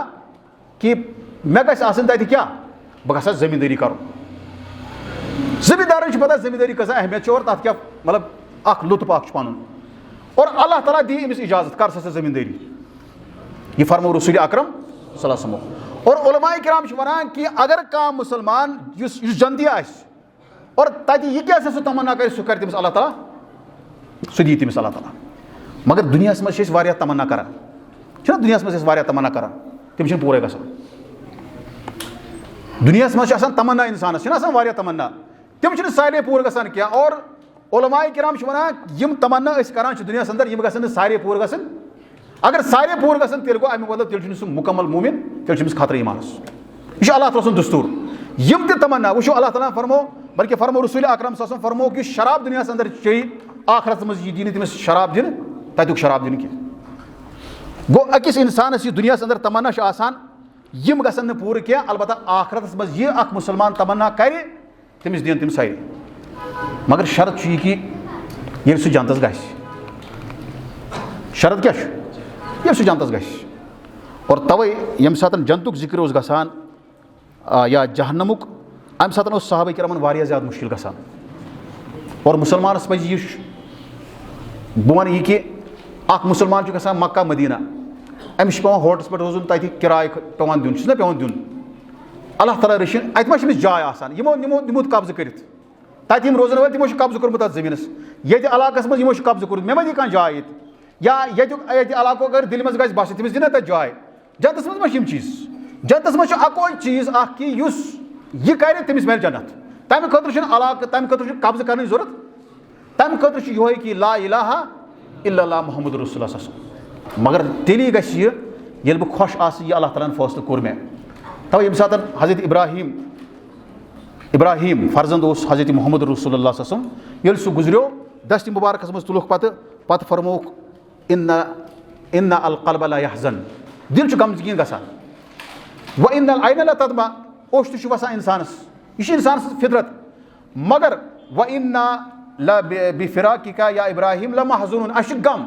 कि मे गछ आसन तत क्या बह गसा जमींदारी कर। जमींदार पता जमींदारी कसा अहमियत और तथ क्या मतलब अख लुत्फ पन और अल्लाह ताला दी अमिस इजाजत कर सा जमींदारी। यह फरमो रसूल अकरम सल्लल्लाहु अलैहि वसल्लम। और उलमाए किराम वनान कि अगर कह मुसलमान जन्नती और तत यह क्या सह तमन्ना कर सह कर तमिस अल्लाह ताला सह दी तमिस अल्लाह ताला। मगर दुनिया मज तमन्ना करान दुनिया मज तमन्ना करान तम पूरे गसान। दुनिया मज तमन्ना इंसानस तमन्ना तम सारे पूर गसान क्या। और उलमाए किराम वनान यम तमन्ना करान दुनिया अंदर यम गसन सारे पूर गसन। अगर सारे पूर गसन तेल गो अमे मतलब तेल सह मुकम्मल मोमिन तेल खतर ईमानस। यह अल्लाह ताला सुंद दस्तूर यम त तमन्ना वो अल्लाह ताला फरमो बल्कि फरमो रसूल अकरम सल्लल्लाहु अलैहि वसल्लम फरमो कि शराब दुनिया अंदर चे आखरत मज यह दी तमिस शराब दिन तत्युक शराब दिन कह। गो अकिस इंसानस यह दुनिया अंदर तमन्ना आसान यम गसन पूर क्या अलबत्ता आखरत मज यह अख मुसलमान तमन्ना कर तमिस दिन तम सारे। मगर शर्त यह कि ये सह जन्नतस गश शर्त क्या ये सह जन्नतस गश। और तवे यम सात जन्नतुक जिक्र उस गसान या जहन्नमुक अम सात सहाबा किरामन वारिया ज़्यादा मुश्किल गसान। और मुसलमानस पज यह बह वन यह कि अख मुसलमान गसान मक्का मदीना अमिस पे होटल्स पे रोजन तत किराय पेवान दिन ना पेवान दिन अल्लाह ताला रशीन अत मा जाय आसान यमो निमुत कब्ज कर तत रोजन वाल तमो कब्ज कोरमुत अत जमीनस ये इलाकस मज यमो कब्ज कोरमुत मे मा दी कह जाय या ये इलाको अगर दिल मज गस बस तमिस दिन तत जाय। जन्नतस मज मा चीज जन्नतस मज अको चीज कि यह कर तमिस मिले जन्नत। तम खतर अलाक तम खतर कब्ज कर जरूरत तम खतर यो कि ला इलाहा इल्लल्लाह मुहम्मद रसूलुल्लाह सल्लल्लाहु अलैहि वसल्लम। मगर तेली गस ये बह खुश यह अल्लाह ताला फैसला कोर मे। तब ये सात हजरत इब्राहिम फर्जंद हजरत मुहम्मद रसूलुल्लाह सल्लल्लाहु अलैहि वसल्लम ये सह गुजरो दस्त मुबारक मज तुलुक पत फरमोक इन्ना अल क़ल्ब ला यहज़न दिल गमगीन गसान व इन्नल ऐन ला तदमा ओश तह वसान इंसानस यह इंसान फितरत। मगर व इन्ना ला बिफिराकिका या इब्राहिम ला महज़ूनुन अश गम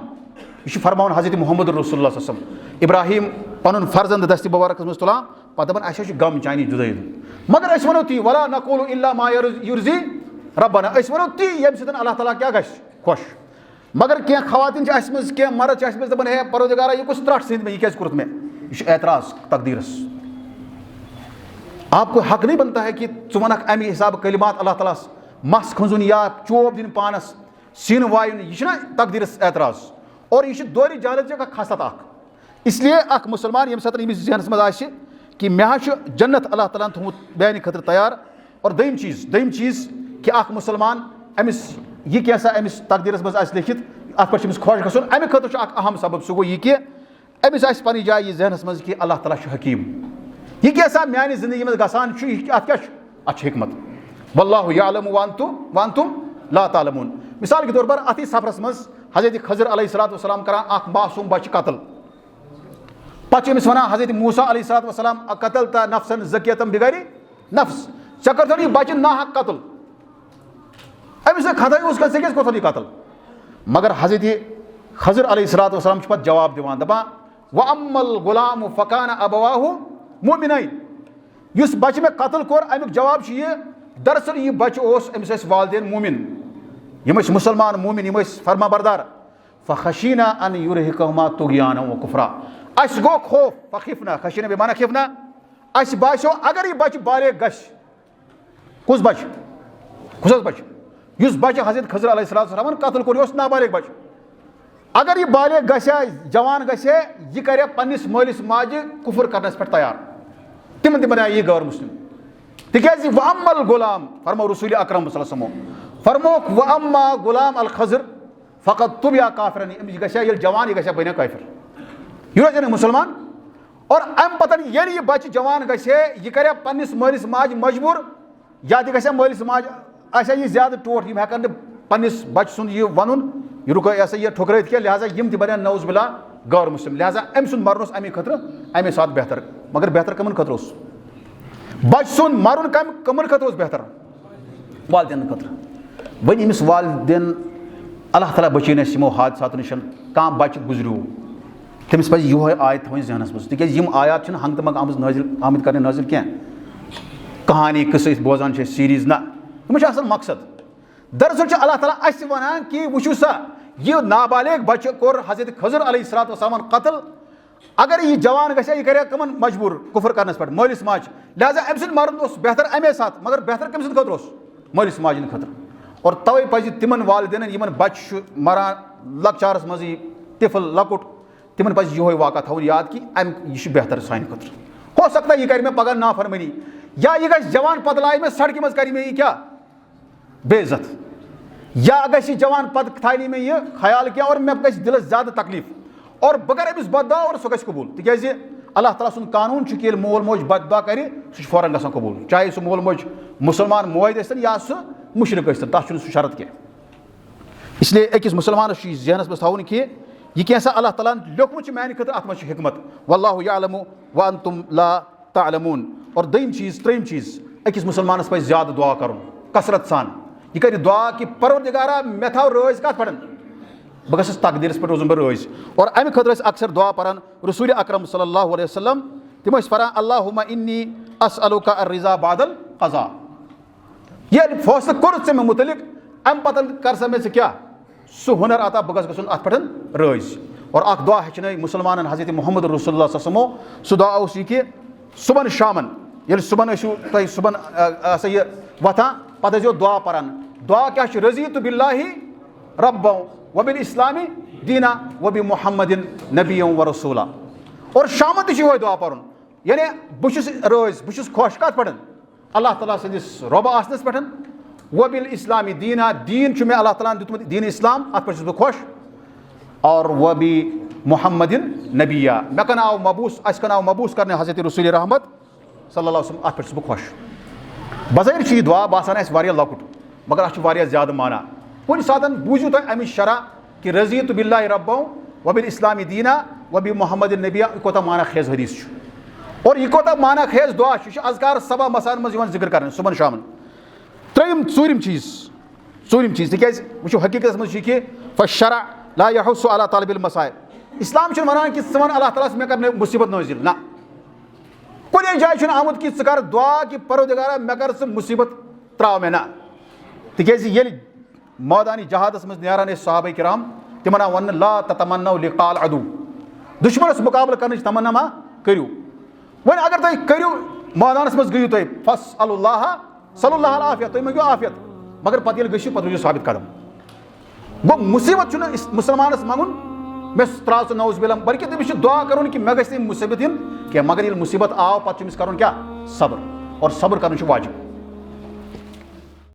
यह फरमान हजरत मुहम्मद रसूलुल्लाह सल्लल्लाहु अलैहि वसल्लम इब्राहिम पन फर्जंद दस्त मुबारक मज तुलान पे दपान अस गम चानी जुदाई। मगर अस वनो ती वला नकुलु इल्ला मा युरज़ी रब्बना अस वनो ती यम सदन अल्लाह ताला क्या गश खुश। मगर क्या खवातीन मज क्या मर्द दपान है परवदिगारा यह कुछ त्रट सद में यह क्या कोर्त में यह एतराज तकदीरस। आपको हक नहीं बनता है कि वन अमे हिसाब कलिमात अल्लाह ताला मस खंजुन या चोब दिन पानस सीन वायुन यह तकदीरस एतराज और यह दोर जालत खसलत। इसलिए अख मुसलमान यम सात अमिस जहनस मज कि मे जन्नत अल्लाह ताला थोमुत बेन खतर तैयार। और दम चीज़ कि अख मुसलमान अमिस यह कैसा अमिस तकदीरस मज लिखित अत पे खुश गसन अमे खतर अहम सबब सह गो यह कि अमिस पी जाए यह जहनस मज कि अल्लाह ताला हकीम यह कैसा मानी जिंदगी में गसान अत क्या हिकमत। वल्लाहु यालमु व अंतुम ला तालमून मिसाल के तौर पर अति सफरस मज हजरत खजर अलैहिस्सलाम करान अख मासूम बच्चे कत्ल पे वन हजरत मूसा अलैहिस्सलाम कत्ल ता नफ्सन ज़कियतन बिगैर नफ्स चे कर यह बच्चे नाहक कत्ल अमिस खत कर कत्ल मगर हजरत खजर अलैहिस्सलाम पे जवाब दिवान दपान व अम्मल गुलाम फ़कान अबवाहु मुमिनैन युस बच्चे में कत्ल कोर अमुक जवाब यह दरअसल यह बच्चे अमिस वालिदैन मुमिन यम मुसलमान मुमिन यम फरमा बरदार फ़खशीना अन युरहिकहुमा तुग़याना व कुफ्रा अस गो खौफ फ़खिफना खशीना बेमाना खिफना अस बासो अगर यह बच्चे बालिग गश कुस बच्चे कुस बच्चे युस बच्चे हजरत खजर अलैहिस्सलाम कत्ल कोर यह नाबालिग बच्चे अगर यह बालिग गसे जवान गसे यह करे पन्निस मालिस माजे कुफर करने पे तैयार तिमन बनाया यह गैर मुस्लिम तिकाज व अम्मल गुलाम फरमो रसूल अकरम सल्लल्लाहु अलैहि वसल्लम फरमोक व अम्मा गुलाम अल खजर फ़कत तुबिया काफिरन अमिस गसे ये जवान यह गसे बने काफिर यह रोज मुसलमान और अम पतन ये बच्चे जवान गसे यह करे पन्निस मालिस माज मजबूर या गसे मालिस माज आसा यह ज्यादा टोट यम हेकन पन्निस बच्चे सुन यह वन यह रुक यह ठुकर कह लिहाजा यम बना नौज बिला गैर मुस्लिम लिहाजा अम सुन मरन अमे खतर अमे साथ बेहतर मगर बेहतर कमन खतर बच्चे सुन मरुन कमन खतर बेहतर वालिदैन खतर वन अमिस वालिदैन अल्लाह ताला बचन यमो हादसात नश कह बच्चे गुजरू तमिस पे ये आयत थवन जहनस मज तिक यम आयात हंग तमंग आमद कर नाजिल क्या कहानी किस बोजान सीरीज ना यम मकसद दरअसल अल्लाह ताला अस वनान कि वुचु सा यह नाबालिग बच्चे कोर हजरत खजर अलैहिस्सलाम कत्ल अगर यह जवान गसे यह करे कमन मजबूर कुफर करने पे मालिस माज लिहाजा अम सद मरन बेहतर अमे साथ मगर बेहतर कम सद खतर मालिस माजन खतर और तवे पज तिमन वालिदैन यमन बच्चे मरान लकचारस मज तिफल लकुट तिमन पज यो वाक़ा थवन याद कि अम यह बेहतर सान खतर हो सकता है यह कर पगह नाफरमानी या यह गस जवान पत लाए में सड़क मज कर यह क्या बेइज्जत या गि जवान पत थानी में यह ख्याल किया और मे गि दिलस ज्यादा तकलीफ और बगर अमिस बददुआ और सह गि कबूल तिकाज अल्लाह ताला सुन कानून कि मोल मोज बददुआ कर सह फौरन गसान कबूल चाहे सह मोल मोज मुसलमान मोद या सह मुशरिक तथ सह शरत कह इसलिए अकिस मुसलमान जहनस मज थवन कि यह कैसा अल्लाह ताला लिखमुत माने खतर अत मज हिकमत वल्लाहु यअलमु व अंतुम ला तअलमून और दोयम चीज त्रेम चीज अकिस मुसलमानस पे ज्यादा दुआ कर कसरत सान यह कर दुआ कि परवरदिगारा मे थव रोज कत पे बह गस तकदीरस पे रोजन बह रोज और अमे खतर अक्सर दुआ पान रसूल अकरम सल्लल्लाहु अलैहि वसल्लम तिम पान अल्लाहुम्मा इन्नी अस्अलुका अर्रिज़ा बादल क़ज़ा ये फैसला कोर मे मुतलिक अम पतन कर सा मे क्या सह हुनर अता बह गस अत पे रोज और अख दुआ हेचन मुसलमान हजरत मोहम्मद रसूलुल्लाह सल्लल्लाहु अलैहि वसल्लम सह दुआ यह कि सुबन शामन ये सुबन तुम सुबन वथान पे दुआ पान दुआ क्या रज़ीतु बिल्लाहि रब्बा व बिल इस्लामी दीना व बि मुहम्मदिन नबिय्यन व रसूला और शाम तह दुआ पान यानी बह रोज बह खुश कत पे अल्लाह ताला सदिस रब आसनस पे व बिल इस्लामी दीना दीन मे अल्लाह ताला दितमुत दीन इस्लाम अत पे बह खुश और व बि मुहम्मदिन नबिया मे कन आव मबूस अस कन आव मबूस करने हजरत रसूल रहमत सल्लल्लाहु अलैहि वसल्लम अत पे बह खुश बज़ाहिर यह दुआ बासान लकुट मगर अत ज्यादा माना कुछ सात बूझू तुम अमिच शरा कि रज़ीतु बिल्लाहि रब्बा व बिल इस्लामी दीना व बि मुहम्मदिन नबिया यह कोता माना खेज हदीस और यह कोता माना खेज दुआ अज़कार सबा मसान मज जिक्र कर सुबन शामन त्रेम चूरिम चीज तिकाज वो हकीकत मज कि फ़शरा ला यहुस्सु अला तलबिल मसाइब इस्लाम वनान कि वन अल्लाह ताला मे कर मुसीबत नाजिल ना कुछ जाए आमुत कि कर दुआ कि परवरदिगारा मे कर मुसीबत त्रा मे ना तिकाज ये मैदानी जहादस मज नारान सहाबा किराम तिमन वन ला ततमन्नौ लिक़ाल अदु दुश्मनस मुकाबल करने तमन्ना मा करू वन अगर तुम करू मैदानस मज गयु तुम फस्अलुल्लाह सल्लल्लाहु अलैहि आफियत तुम मंगो आफियत मगर पे गो पे साबित कदम गो मुसीबत मुसलमानस मंगुन मे त्रा सह नौज बिलम बल्कि तमिस दुआ कर कि मे गि मुसीबत इन क्या मगर ये मुसीबत आव पे कर क्या सब्र और सब्र कर वाजिब